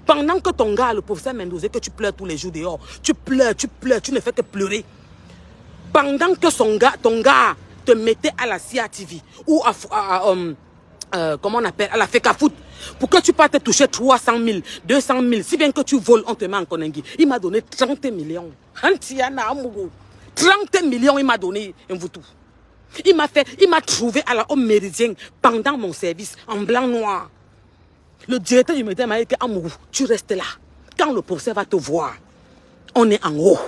Pendant que ton gars, le professeur Mendoza, que tu pleures tous les jours dehors, tu pleures, tu ne fais que pleurer. Pendant que ton gars te mettait à la CATV ou comment on appelle, à la FECAFOOT, pour que tu partes te toucher 300 000, 200 000, si bien que tu voles, on te met en Konengi. Il m'a donné 30 millions. 30 millions, il m'a donné un voutou. Il m'a trouvé à la Homme Méridien pendant mon service, en blanc-noir. Le directeur du média m'a dit qu'Amougou, tu restes là. Quand le professeur va te voir, on est en haut.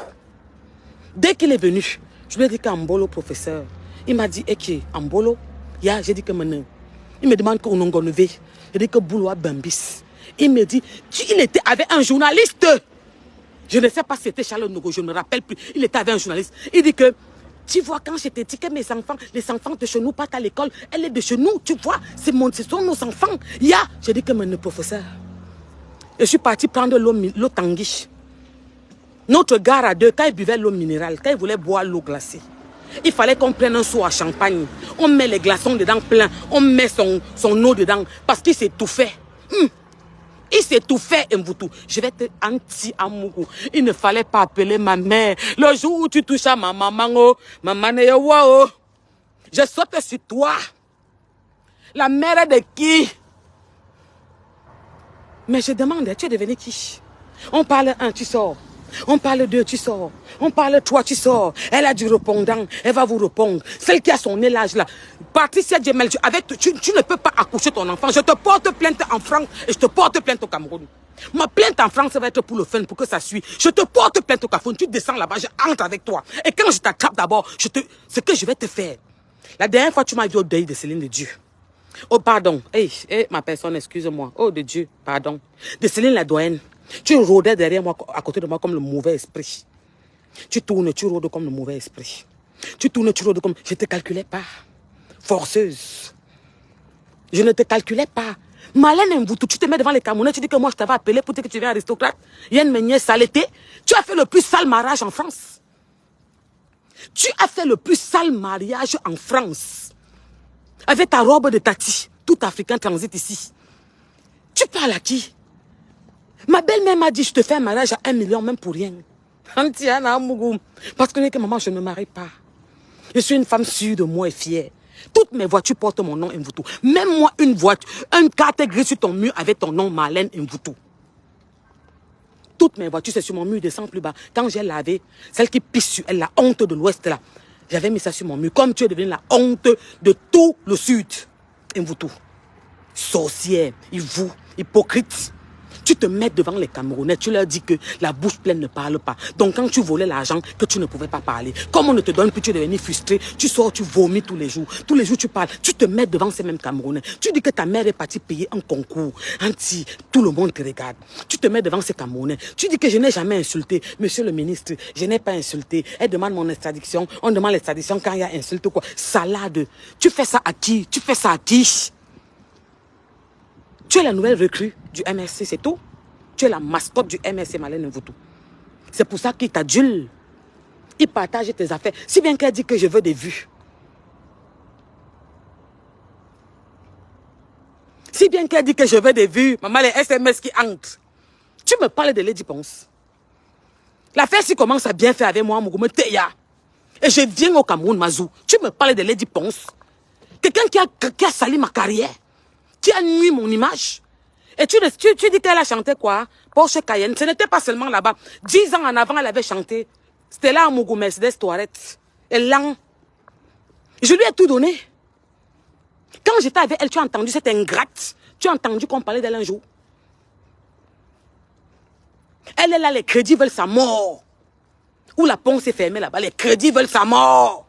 Dès qu'il est venu, je lui ai dit qu'Ambolo, professeur. Il m'a dit, Eki, Ambolo. J'ai dit que maintenant. Il me demande qu'on a levé. J'ai dit que Bouloua Bambis. Il me dit, il était avec un journaliste. Je ne sais pas si c'était Charles Nogo, je ne me rappelle plus. Il était avec un journaliste. Il dit que, tu vois, quand je t'ai dit que mes enfants, les enfants de chez nous partent à l'école, elle est de chez nous, tu vois, ce sont nos enfants. J'ai dit que mon professeur. Je suis parti prendre l'eau Tanguy. Notre gare à 2, quand il buvait l'eau minérale, quand il voulait boire l'eau glacée, il fallait qu'on prenne un seau à champagne. On met les glaçons dedans plein, on met son eau dedans, parce qu'il s'étouffait. Il s'étouffait, Mvoutou. Je vais te anti-amoureux. Il ne fallait pas appeler ma mère. Le jour où tu touches à ma maman, je saute sur toi. La mère de qui? Mais je demande, tu es devenu qui? On parle un, tu sors. On parle d'eux, tu sors. On parle de toi, tu sors. Elle a du répondant, elle va vous répondre. Celle qui a son élage là. Patricia Djemel, tu ne peux pas accoucher ton enfant. Je te porte plainte en France et je te porte plainte au Cameroun. Ma plainte en France va être pour le fun, pour que ça suive. Je te porte plainte au Cameroun. Tu descends là-bas, je entre avec toi. Et quand je t'attrape d'abord, ce que je vais te faire. La dernière fois, tu m'as vu au deuil de Céline de Dieu. Oh, pardon. Hey, ma personne, excuse-moi. Oh, de Dieu, pardon. De Céline la doyenne. Tu rôdais derrière moi, à côté de moi, comme le mauvais esprit. Tu tournes, tu rôdes comme le mauvais esprit. Tu tournes, tu rôdes comme... Je ne te calculais pas. Forceuse. Je ne te calculais pas. Malène Mvoutou, tu te mets devant les Camerounais, tu dis que moi je t'avais appelé pour dire que tu viens aristocrate. Yann Meunier, saleté. Tu as fait le plus sale mariage en France. Tu as fait le plus sale mariage en France. Avec ta robe de tati, tout africain transit ici. Tu parles à qui? Ma belle-mère m'a dit, je te fais un mariage à 1 million, même pour rien. Parce que maman, je ne me marie pas. Je suis une femme sûre de moi et fière. Toutes mes voitures portent mon nom Mvoutou. Même moi, une voiture, un carte gris sur ton mur avec ton nom Marlène Mvoutou. Toutes mes voitures, c'est sur mon mur, descend plus bas. Quand j'ai lavé, celle qui pisse sur elle, la honte de l'Ouest là, j'avais mis ça sur mon mur. Comme tu es devenue la honte de tout le Sud. Mvoutou. Sorcière, vous, hypocrite. Tu te mets devant les Camerounais, tu leur dis que la bouche pleine ne parle pas. Donc quand tu volais l'argent, que tu ne pouvais pas parler. Comme on ne te donne plus, tu es devenu frustré. Tu sors, tu vomis tous les jours. Tous les jours, tu parles. Tu te mets devant ces mêmes Camerounais. Tu dis que ta mère est partie payer un concours. Tout le monde te regarde. Tu te mets devant ces Camerounais. Tu dis que je n'ai jamais insulté. Monsieur le ministre, je n'ai pas insulté. Elle demande mon extradition. On demande l'extradition quand il y a insulte ou quoi. Salade. Tu fais ça à qui? Tu fais ça à qui? Tu es la nouvelle recrue du MRC, c'est tout. Tu es la mascotte du MRC, Marlène Mvoutou. C'est pour ça qu'il t'adule. Il partage tes affaires. Si bien qu'elle dit que je veux des vues. Si bien qu'elle dit que je veux des vues, maman, les SMS qui entrent. Tu me parles de Lady Ponce. L'affaire si commence à bien faire avec moi, Mougoumé Teya. Et je viens au Cameroun, Mazou. Tu me parles de Lady Ponce. Quelqu'un qui a sali ma carrière. Qui a nuit mon image. Et tu dis qu'elle a chanté quoi? Porsche Cayenne. Ce n'était pas seulement là-bas. 10 ans en avant, elle avait chanté. C'était là à Mougou, Mercedes Tourette. Et là, je lui ai tout donné. Quand j'étais avec elle, tu as entendu cette ingrate. Tu as entendu qu'on parlait d'elle un jour. Elle est là, les crédits veulent sa mort. Où la ponce est fermée là-bas, les crédits veulent sa mort.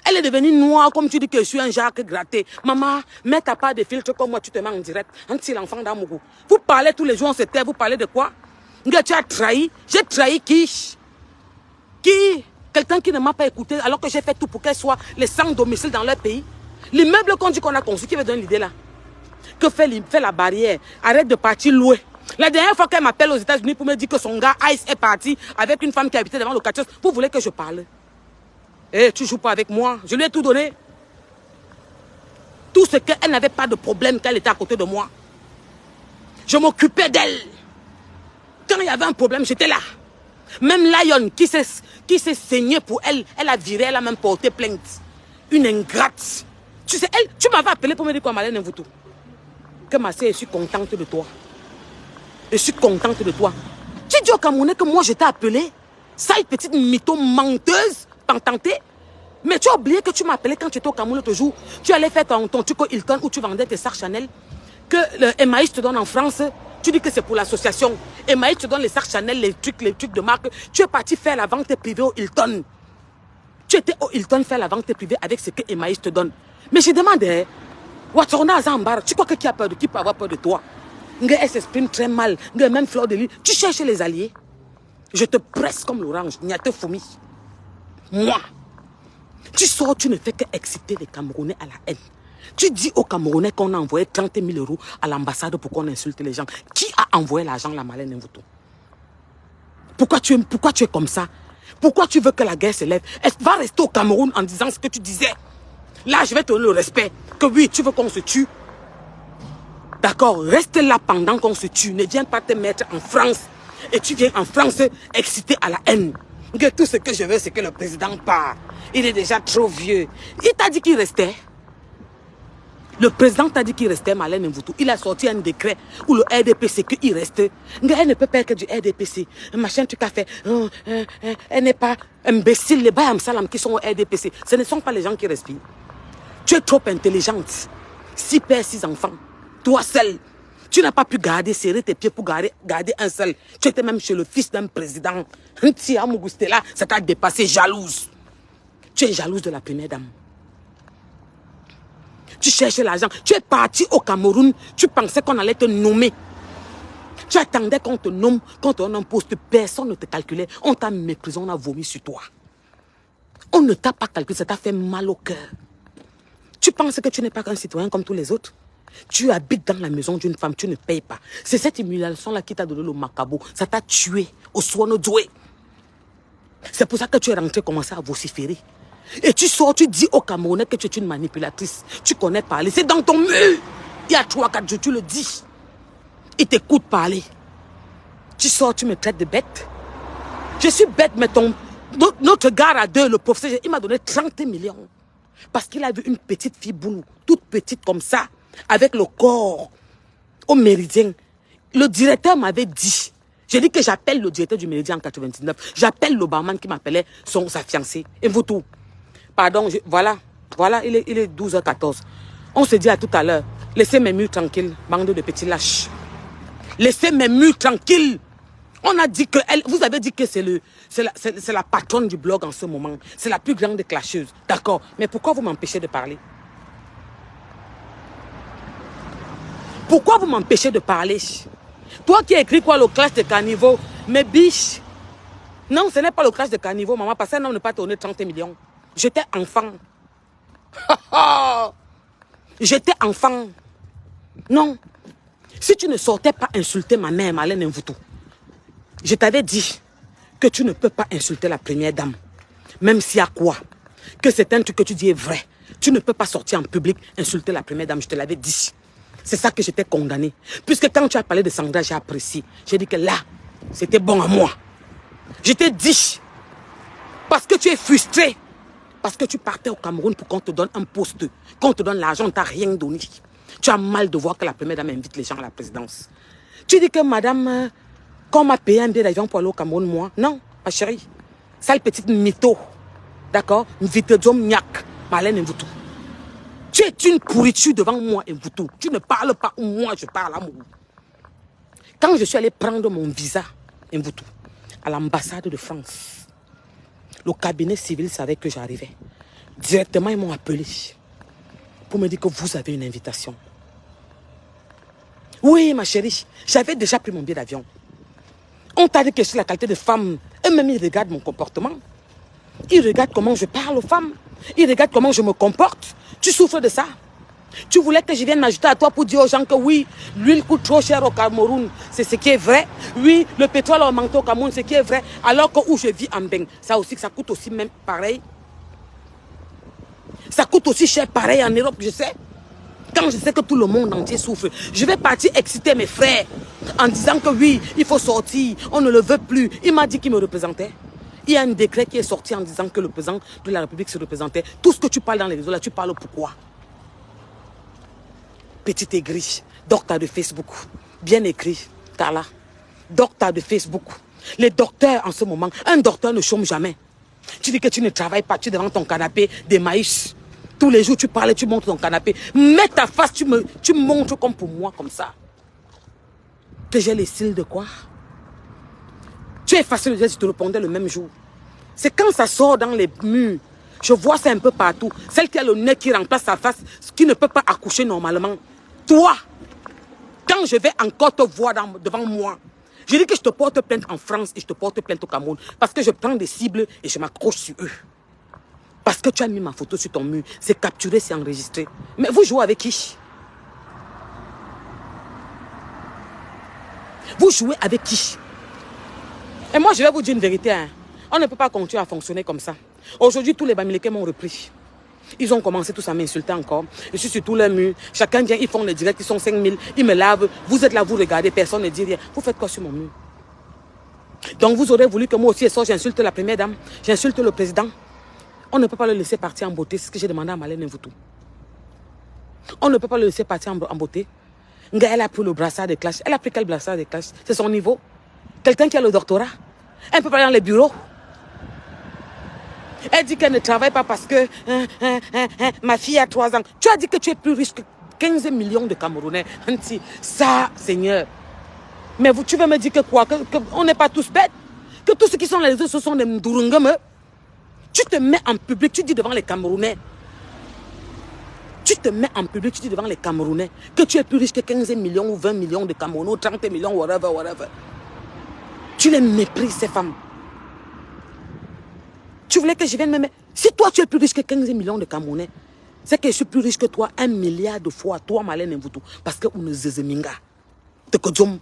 Elle est devenue noire, comme tu dis que je suis un Jacques gratté. Maman, mets ta part de filtre comme moi, tu te mets en direct. Un petit enfant d'Amougou. Vous parlez tous les jours, on se tait, vous parlez de quoi? Tu as trahi. J'ai trahi qui? Qui? Quelqu'un qui ne m'a pas écouté alors que j'ai fait tout pour qu'elle soit les sans domicile dans leur pays. L'immeuble qu'on dit qu'on a conçu, qui veut donner l'idée là? Que fait la barrière? Arrête de partir louer. La dernière fois qu'elle m'appelle aux États-Unis pour me dire que son gars Ice est parti avec une femme qui habitait devant le quartier, vous voulez que je parle? Eh, tu joues pas avec moi. Je lui ai tout donné. Tout ce qu'elle n'avait pas de problème qu'elle était à côté de moi. Je m'occupais d'elle. Quand il y avait un problème, j'étais là. Même Lion qui s'est saigné pour elle, elle a viré, elle a même porté plainte. Une ingrate. Tu sais, tu m'avais appelé pour me dire quoi, Marlène Mvoutou? Que ma sœur, je suis contente de toi. Je suis contente de toi. Tu dis au Camerounais que moi je t'ai appelé? Sale petite mytho menteuse. Tenté. Mais tu as oublié que tu m'as appelé quand tu étais au Cameroun l'autre jour. Tu allais faire ton truc au Hilton où tu vendais tes sacs Chanel. Que le Emmaüs te donne en France. Tu dis que c'est pour l'association. Emmaüs te donne les sacs Chanel, les trucs de marque. Tu es parti faire la vente privée au Hilton. Tu étais au Hilton faire la vente privée avec ce que Emmaüs te donne. Mais je demandais, tu crois que qui a peur de qui peut avoir peur de toi? Elle s'exprime très mal. Même Fleur de Lys. Tu cherches les alliés. Je te presse comme l'orange. N'y a te fourmi. Moi, tu sors, tu ne fais qu'exciter les Camerounais à la haine. Tu dis aux Camerounais qu'on a envoyé 30 000 € à l'ambassade pour qu'on insulte les gens. Qui a envoyé l'argent, la Marlène Mvoutou? Pourquoi tu es comme ça? Pourquoi tu veux que la guerre se lève? Elle va rester au Cameroun en disant ce que tu disais. Là, je vais te donner le respect. Que oui, tu veux qu'on se tue. D'accord, reste là pendant qu'on se tue. Ne viens pas te mettre en France. Et tu viens en France excité à la haine. Que tout ce que je veux, c'est que le président part. Il est déjà trop vieux. Il t'a dit qu'il restait. Le président t'a dit qu'il restait Marlène Mvoutou. Il a sorti un décret où le RDPC qu'il reste. Elle ne peut pas être du RDPC. Machin, tu as fait. Elle n'est pas imbécile. Les Bayam Salam qui sont au RDPC, ce ne sont pas les gens qui respirent. Tu es trop intelligente. 6 pères, 6 enfants. Toi seul. Tu n'as pas pu serrer tes pieds pour garder un seul. Tu étais même chez le fils d'un président. Tia Mugustela, ça t'a dépassé, jalouse. Tu es jalouse de la première dame. Tu cherchais l'argent. Tu es parti au Cameroun. Tu pensais qu'on allait te nommer. Tu attendais qu'on te nomme, qu'on te donne un poste. Personne ne te calculait. On t'a méprisé, on a vomi sur toi. On ne t'a pas calculé, ça t'a fait mal au cœur. Tu penses que tu n'es pas qu'un citoyen comme tous les autres? Tu habites dans la maison d'une femme, tu ne payes pas. C'est cette humiliation-là qui t'a donné le macabo. Ça t'a tué au Swano Doué. C'est pour ça que tu es rentré commencer à vociférer. Et tu sors, tu dis aux Camerounais que tu es une manipulatrice. Tu connais parler. C'est dans ton mur. Il y a 3-4 jours, tu le dis. Ils t'écoutent parler. Tu sors, tu me traites de bête. Je suis bête, mais notre gars à deux, le professeur, il m'a donné 30 millions. Parce qu'il a vu une petite fille boulou, toute petite comme ça, avec le corps au Méridien. Le directeur m'avait dit, j'ai dit que j'appelle le directeur du Méridien en 99. J'appelle le barman qui m'appelait sa fiancée. Et vous tout. Pardon, voilà, il est 12h14. On se dit à tout à l'heure. Laissez mes murs tranquilles, bande de petits lâches. Laissez mes murs tranquilles. On a dit que vous avez dit que c'est la patronne du blog en ce moment. C'est la plus grande clasheuse. D'accord. Mais pourquoi vous m'empêchez de parler? Pourquoi vous m'empêchez de parler? Toi qui as écrit quoi, le clash de caniveau? Mais biche. Non, ce n'est pas le clash de caniveau, maman, parce qu'un homme ne pas tourner 30 millions. J'étais enfant. J'étais enfant. Non. Si tu ne sortais pas insulter ma mère, Marlène Mvoutou, je t'avais dit que tu ne peux pas insulter la première dame. Même s'il y a quoi. Que c'est un truc que tu dis est vrai. Tu ne peux pas sortir en public insulter la première dame. Je te l'avais dit. C'est ça que j'étais condamné. Puisque quand tu as parlé de Sandra, j'ai apprécié. J'ai dit que là, c'était bon à moi. Je t'ai dit. Parce que tu es frustré. Parce que tu partais au Cameroun pour qu'on te donne un poste. Qu'on te donne l'argent, on ne t'a rien donné. Tu as mal de voir que la première dame invite les gens à la présidence. Tu dis que madame, qu'on m'a payé un billet d'avion pour aller au Cameroun, moi. Non, ma chérie. Sale petite mytho. D'accord? Une vitedium niaque. Marlène Mvoutou. Tu es une pourriture devant moi, Mvoutou. Tu ne parles pas où moi je parle à moi. Quand je suis allé prendre mon visa, Mvoutou, à l'ambassade de France, le cabinet civil savait que j'arrivais. Directement, ils m'ont appelé pour me dire que vous avez une invitation. Oui, ma chérie, j'avais déjà pris mon billet d'avion. On t'a dit que je suis la qualité de femme. Eux-mêmes, ils regardent mon comportement. Ils regardent comment je parle aux femmes. Ils regardent comment je me comporte. Tu souffres de ça. Tu voulais que je vienne m'ajouter à toi pour dire aux gens que oui, l'huile coûte trop cher au Cameroun. C'est ce qui est vrai. Oui, le pétrole a augmenté au Cameroun, c'est ce qui est vrai. Alors que où je vis en Beng, ça aussi, ça coûte aussi même pareil. Ça coûte aussi cher pareil en Europe, je sais. Quand je sais que tout le monde entier souffre, je vais partir exciter mes frères en disant que oui, il faut sortir, on ne le veut plus. Il m'a dit qu'il me représentait. Il y a un décret qui est sorti en disant que le président de la République se représentait. Tout ce que tu parles dans les réseaux là, tu parles pourquoi? Petit aigri, docteur de Facebook. Bien écrit, Carla. Docteur de Facebook. Les docteurs en ce moment, un docteur ne chôme jamais. Tu dis que tu ne travailles pas, tu es devant ton canapé, des maïs. Tous les jours, tu parles et tu montres ton canapé. Mets ta face, tu me montres comme pour moi, comme ça. Que j'ai les cils de quoi? Tu es facile de dire, je te répondais le même jour. C'est quand ça sort dans les murs. Je vois ça un peu partout. Celle qui a le nez qui remplace sa face, qui ne peut pas accoucher normalement. Toi, quand je vais encore te voir devant moi, je dis que je te porte plainte en France et je te porte plainte au Cameroun. Parce que je prends des cibles et je m'accroche sur eux. Parce que tu as mis ma photo sur ton mur. C'est capturé, c'est enregistré. Mais vous jouez avec qui? Vous jouez avec qui? Et moi, je vais vous dire une vérité. Hein. On ne peut pas continuer à fonctionner comme ça. Aujourd'hui, tous les Bamileke m'ont repris. Ils ont commencé tous à m'insulter encore. Je suis sur tous les murs. Chacun vient, ils font les directs, ils sont 5000. Ils me lavent. Vous êtes là, vous regardez, personne ne dit rien. Vous faites quoi sur mon mur? Donc vous aurez voulu que moi aussi, j'insulte la première dame. J'insulte le président. On ne peut pas le laisser partir en beauté. C'est ce que j'ai demandé à Marlène Mvoutou. On ne peut pas le laisser partir en beauté. Nga, elle a pris le brassard de clash. Elle a pris quel brassard de clash? C'est son niveau. Quelqu'un qui a le doctorat. Elle ne peut pas aller dans les bureaux. Elle dit qu'elle ne travaille pas parce que ma fille a 3 ans. Tu as dit que tu es plus riche que 15 millions de Camerounais. Ça, Seigneur. Mais vous, tu veux me dire que quoi? Qu'on n'est pas tous bêtes? Que tous ceux qui sont les réseaux, ce sont des mdourungame? Tu te mets en public, tu dis devant les Camerounais. Tu te mets en public, tu dis devant les Camerounais que tu es plus riche que 15 millions ou 20 millions de Camerounais ou 30 millions, whatever, whatever. Tu les méprises, ces femmes. Tu voulais que je vienne me mettre... Si toi, tu es plus riche que 15 millions de Camerounais, c'est que je suis plus riche que toi 1 milliard de fois, toi, Malène Mvoutou. Parce que on ne zezeminga. Te kodjom.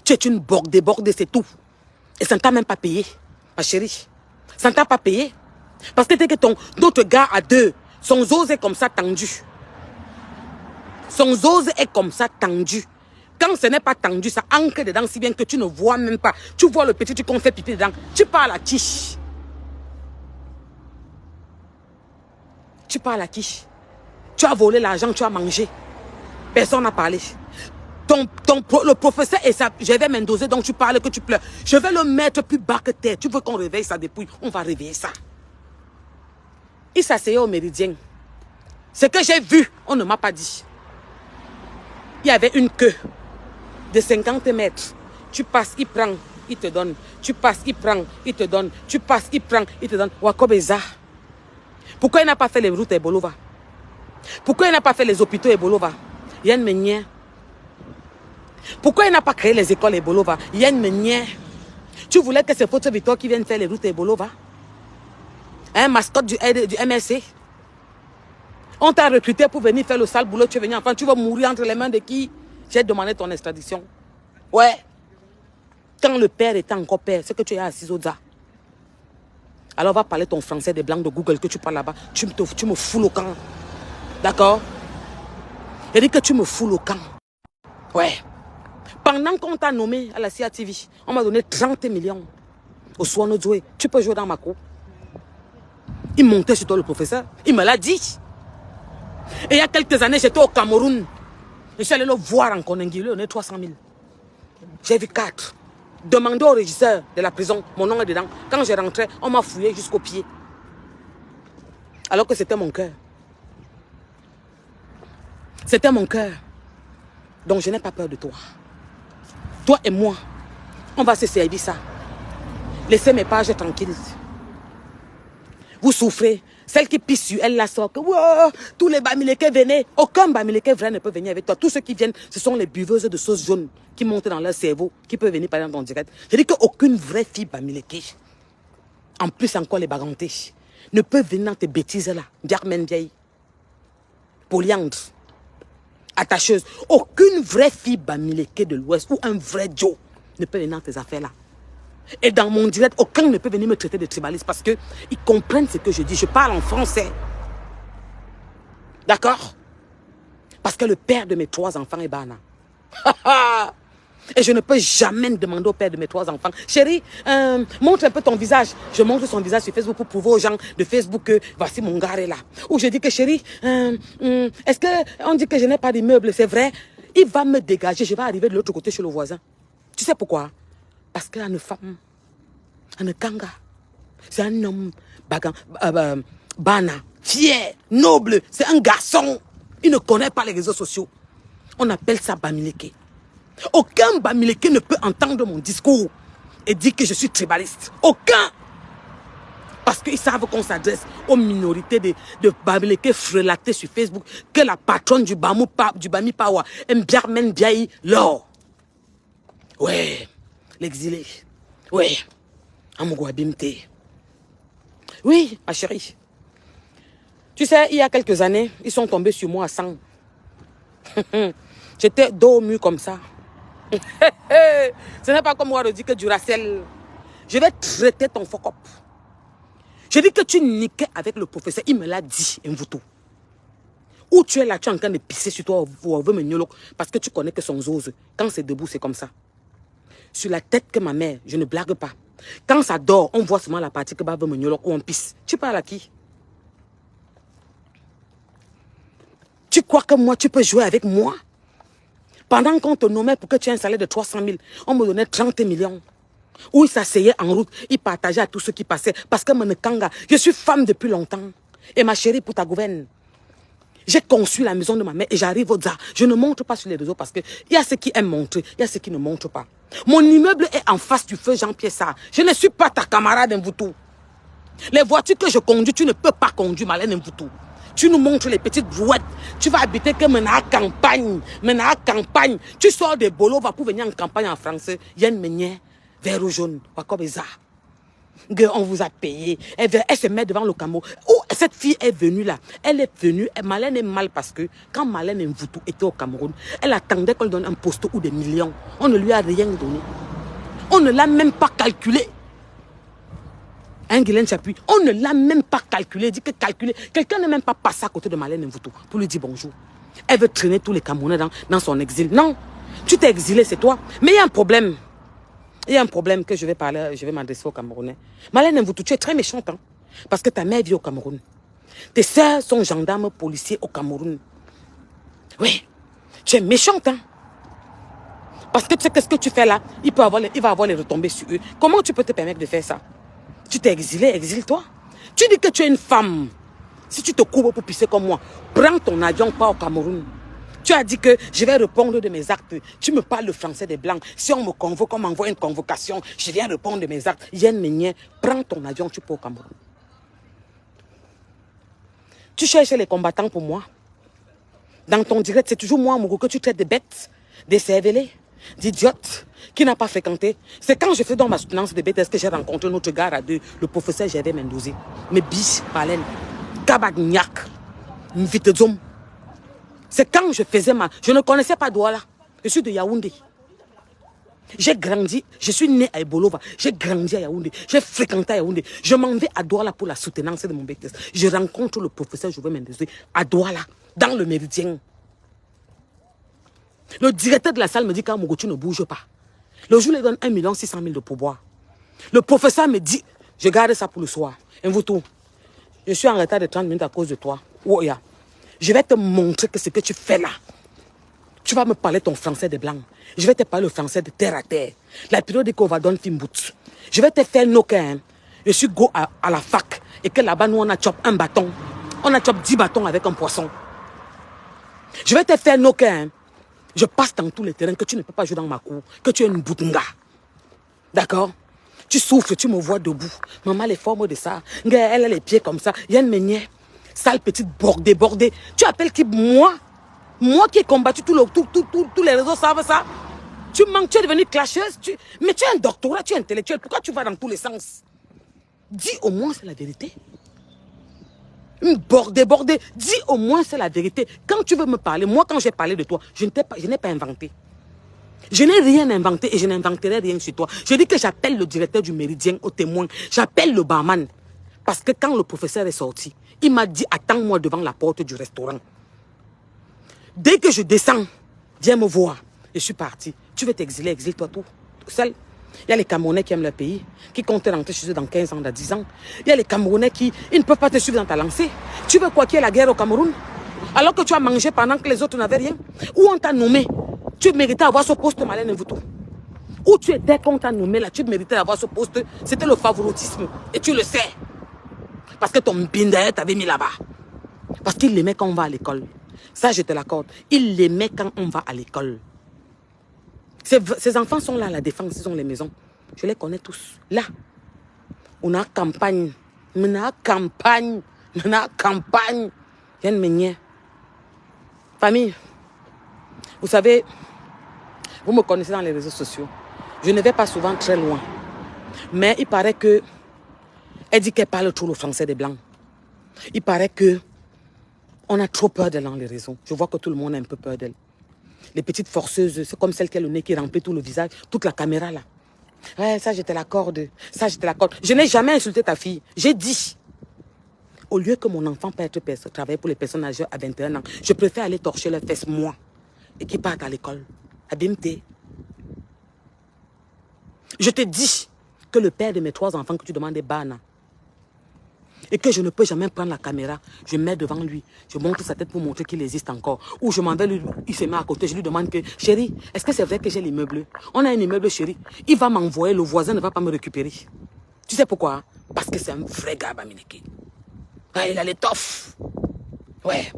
Tu es une débordée, c'est tout. Et ça ne t'a même pas payé, ma chérie. Ça ne t'a pas payé. Parce que dès que notre gars à 2, son zose est comme ça tendu. Son zose est comme ça tendu. Quand ce n'est pas tendu, ça ancre dedans si bien que tu ne vois même pas. Tu vois le petit truc qu'on fait pipi dedans. Tu parles à qui? Tu parles à qui? Tu as volé l'argent, tu as mangé. Personne n'a parlé. Le professeur et ça, je vais m'endoser, donc tu parles que tu pleures. Je vais le mettre plus bas que terre. Tu veux qu'on réveille ça dépouille? On va réveiller ça. Il s'asseyait au méridien. Ce que j'ai vu, on ne m'a pas dit. Il y avait une queue de 50 mètres. Tu passes, il prend, il te donne. Tu passes, il prend, il te donne. Tu passes, il prend, il te donne. Wakobeza. Pourquoi il n'a pas fait les routes Ebolova? Pourquoi il n'a pas fait les hôpitaux Ebolova? Yann Menien. Pourquoi il n'a pas créé les écoles Ebolova? Yann Menien. Tu voulais que c'est Photo Victor qui vienne faire les routes Ebolova? Un mascotte du MSC. On t'a recruté pour venir faire le sale boulot. Tu es venu enfin, tu vas mourir entre les mains de qui? J'ai demandé ton extradition. Ouais. Quand le père était encore père, c'est que tu es assis au DA. Alors va parler ton français des blancs de Google que tu parles là-bas. Tu me fous le camp. D'accord? Il dit que tu me fous le camp. Ouais. Pendant qu'on t'a nommé à la CIA TV, on m'a donné 30 millions. Au Swano Djoué, tu peux jouer dans ma cour. Il montait sur toi le professeur. Il me l'a dit. Et il y a quelques années, j'étais au Cameroun. Je suis allé le voir en Konengi, on est 300 000. J'ai vu 4. Demandez au régisseur de la prison, mon nom est dedans. Quand j'ai rentré, on m'a fouillé jusqu'au pied. Alors que c'était mon cœur. C'était mon cœur. Donc je n'ai pas peur de toi. Toi et moi, on va se servir ça. Laissez mes pages tranquilles. Vous souffrez. Celle qui pisse sur elle, la sort que wow, tous les Bamileke venaient. Aucun Bamileke vrai ne peut venir avec toi. Tous ceux qui viennent, ce sont les buveuses de sauce jaune qui montent dans leur cerveau, qui peuvent venir parler dans ton direct. Je dis qu'aucune vraie fille Bamileke, en plus encore les bagantés, ne peut venir dans tes bêtises là. Diarmen vieille. Polyandre. Attacheuse. Aucune vraie fille Bamileke de l'Ouest ou un vrai Joe ne peut venir dans tes affaires là. Et dans mon direct, aucun ne peut venir me traiter de tribaliste parce qu'ils comprennent ce que je dis. Je parle en français. D'accord? Parce que le père de mes 3 enfants est Bana. Et je ne peux jamais demander au père de mes 3 enfants. Chérie, montre un peu ton visage. Je montre son visage sur Facebook pour prouver aux gens de Facebook que voici mon gars est là. Ou je dis que chérie, est-ce qu'on dit que je n'ai pas d'immeuble? C'est vrai? Il va me dégager. Je vais arriver de l'autre côté chez le voisin. Tu sais pourquoi? Parce qu'une femme, un kanga, c'est un homme bana, fier, noble, c'est un garçon. Il ne connaît pas les réseaux sociaux. On appelle ça Bamileke. Aucun Bamileke ne peut entendre mon discours et dire que je suis tribaliste. Aucun. Parce qu'ils savent qu'on s'adresse aux minorités de Bamileke frelatés sur Facebook, que la patronne du Bami Pawa, Mbiarmen Biaï, l'or. Ouais. L'exilé. Oui. Amouguabimte. Oui, ma chérie. Tu sais, il y a quelques années, ils sont tombés sur moi à 100. J'étais dos au mur comme ça. Ce n'est pas comme moi de dire que du Racel. Je vais traiter ton focop. Je dis que tu niquais avec le professeur. Il me l'a dit, Mvoutou. Ou tu es là, tu es en train de pisser sur toi, parce que tu connais que son zose. Quand c'est debout, c'est comme ça. Sur la tête que ma mère, je ne blague pas. Quand ça dort, on voit seulement la partie que va veut me ou on pisse. Tu parles à qui? Tu crois que moi, tu peux jouer avec moi? Pendant qu'on te nommait pour que tu aies un salaire de 300 000, on me donnait 30 millions. Où ils s'asseyaient en route, ils partageaient à tous ceux qui passaient. Parce que Menekanga, je suis femme depuis longtemps. Et ma chérie, pour ta gouverne, j'ai conçu la maison de ma mère et j'arrive au Dza. Je ne montre pas sur les réseaux parce qu'il y a ceux qui aiment montrer, il y a ceux qui ne montrent pas. Mon immeuble est en face du feu Jean-Pierre Sarr. Je ne suis pas ta camarade Mvoutou. Les voitures que je conduis, tu ne peux pas conduire, Malène Mvoutou. Tu nous montres les petites brouettes. Tu vas habiter que maintenant campagne. Maintenant campagne. Tu sors des bolos, va pour venir en campagne en français. Yen Meunier, vert ou jaune. Pas comme ça. On vous a payé. Elle se met devant le camo. Oh, cette fille est venue là. Elle est venue. Malène est mal parce que quand Malène Mvoutou était au Cameroun, elle attendait qu'on lui donne un poste ou des millions. On ne lui a rien donné. On ne l'a même pas calculé. Hein, Guylaine Chapuis, on ne l'a même pas calculé. Dit que calculer. Quelqu'un n'est même pas passé à côté de Malène Mvoutou pour lui dire bonjour. Elle veut traîner tous les Camerounais dans son exil. Non, tu t'es exilé, c'est toi. Mais il y a un problème. Il y a un problème que je vais m'adresser aux Camerounais. Malène Mvoutou, tu es très méchante. Hein? Parce que ta mère vit au Cameroun. Tes soeurs sont gendarmes, policiers au Cameroun. Oui, tu es méchante. Hein? Parce que tu sais qu'est-ce que tu fais là? Il va avoir les retombées sur eux. Comment tu peux te permettre de faire ça? Tu t'es exilé, exile-toi. Tu dis que tu es une femme. Si tu te courbes pour pisser comme moi, prends ton avion, pas au Cameroun. Tu as dit que je vais répondre de mes actes. Tu me parles le français des Blancs. Si on me convoque, on m'envoie une convocation, je viens répondre de mes actes. Yen Meunier, prends ton avion, tu peux au Cameroun. Tu cherches les combattants pour moi. Dans ton direct, c'est toujours moi, Mougou, que tu traites de bêtes, des cervelés, d'idiotes, qui n'a pas fréquenté. C'est quand je fais dans ma soutenance de bêtes que j'ai rencontré notre gars à deux, le professeur Gervais Mendozi. Mais biche, Baleine, Kabagnac, Mvitedzom. C'est quand je faisais Je ne connaissais pas Douala. Je suis de Yaoundé. J'ai grandi, je suis né à Ebolova. J'ai grandi à Yaoundé. J'ai fréquenté à Yaoundé. Je m'en vais à Douala pour la soutenance de mon BTS. Je rencontre le professeur Gervais Mendozi à Douala, dans le Méridien. Le directeur de la salle me dit qu'à Mogo, tu ne bouges pas. Le jour, il donne 1 600 000 de pourboire. Le professeur me dit, je garde ça pour le soir. Et vous tout, je suis en retard de 30 minutes à cause de toi. Oh, yeah. Je vais te montrer que ce que tu fais là. Tu vas me parler ton français de blanc. Je vais te parler le français de terre à terre. La période qu'on va donner Fimbout. Je vais te faire noquin. Je suis go à la fac. Et que là-bas, nous, on a chop un bâton. On a chop 10 bâtons avec un poisson. Je vais te faire noquin. Je passe dans tous les terrains que tu ne peux pas jouer dans ma cour. Que tu es une boutunga. D'accord? Tu souffres, tu me vois debout. Maman, les formes de ça. Elle a les pieds comme ça. Yann Meunier. Sale petite bordée. Tu appelles qui? Moi qui ai combattu tous les réseaux savent ça. Tu manques, tu es devenue clasheuse. Mais tu as un doctorat, tu es intellectuel. Pourquoi tu vas dans tous les sens? Dis au moins c'est la vérité. Une bordée. Dis au moins c'est la vérité. Quand tu veux me parler, moi quand j'ai parlé de toi, je n'ai pas inventé. Je n'ai rien inventé et je n'inventerai rien sur toi. Je dis que j'appelle le directeur du Méridien au témoin. J'appelle le barman. Parce que quand le professeur est sorti, il m'a dit attends-moi devant la porte du restaurant. Dès que je descends, viens me voir. Je suis parti. Tu veux t'exiler, exile-toi tout seul. Il y a les Camerounais qui aiment leur pays, qui comptent rentrer chez eux dans 15 ans, dans 10 ans. Il y a les Camerounais qui ils ne peuvent pas te suivre dans ta lancée. Tu veux quoi qu'il y ait la guerre au Cameroun? Alors que tu as mangé pendant que les autres n'avaient rien? Où on t'a nommé? Tu méritais avoir ce poste, Malène Mvoutou. Où tu étais quand on t'a nommé là, tu méritais avoir ce poste. C'était le favoritisme. Et tu le sais. Parce que ton binder t'avait mis là-bas. Parce qu'il l'aimait quand on va à l'école. Ça, je te l'accorde. Il l'aimait quand on va à l'école. Ces enfants sont là à la défense, ils ont les maisons. Je les connais tous. Là, on a campagne. On a campagne. Yann Meunier. Famille, vous savez, vous me connaissez dans les réseaux sociaux. Je ne vais pas souvent très loin. Mais il paraît que elle dit qu'elle parle trop le français des Blancs. Il paraît que on a trop peur d'elle dans les réseaux. Je vois que tout le monde a un peu peur d'elle. Les petites forceuses, c'est comme celle qui a le nez qui remplit tout le visage, toute la caméra là. Ouais, ça je te l'accorde. Ça je te l'accorde. Je n'ai jamais insulté ta fille. J'ai dit, au lieu que mon enfant puisse travailler pour les personnes âgées à 21 ans, je préfère aller torcher leurs fesses moi et qu'ils partent à l'école. Abimte. Je te dis que le père de mes 3 enfants que tu demandes est Bana. et que je ne peux jamais prendre la caméra, je mets devant lui, je montre sa tête pour montrer qu'il existe encore. Ou je m'en vais lui, il se met à côté, je lui demande que, chérie, est-ce que c'est vrai que j'ai l'immeuble? On a un immeuble, chérie. Il va m'envoyer, le voisin ne va pas me récupérer. Tu sais pourquoi? Parce que c'est un vrai gars, Bamineke. Ah, il a l'étoffe. Ouais.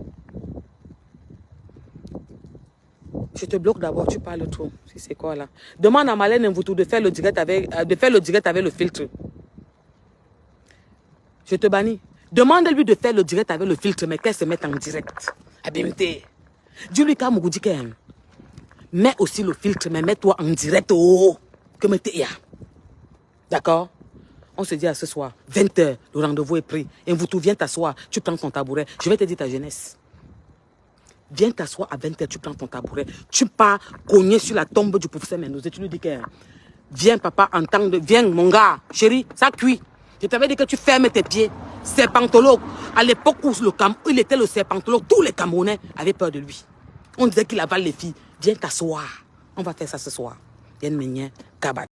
Je te bloque d'abord, tu parles trop. C'est quoi là? Demande à Malène Mvoutou de faire le direct avec, le filtre. Je te bannis. Demande-lui de faire le direct avec le filtre, mais qu'elle se mette en direct. Abimte. Dis-lui qu'à Mougoudike, mets aussi le filtre, mais mets-toi en direct. Oh, que me t'es. D'accord? On se dit à ce soir, 20h, le rendez-vous est pris. Et Mvoutou, viens t'asseoir, tu prends ton tabouret. Je vais te dire ta jeunesse. Viens t'asseoir à 20h, tu prends ton tabouret. Tu pars cogner sur la tombe du professeur Mendoza. Tu lui dis que, viens papa, entendre, viens mon gars, chérie, ça cuit. Je t'avais dit que tu fermes tes pieds. Serpentologue. À l'époque où il était le serpentologue, tous les Camerounais avaient peur de lui. On disait qu'il avale les filles. Viens t'asseoir. On va faire ça ce soir. Viens me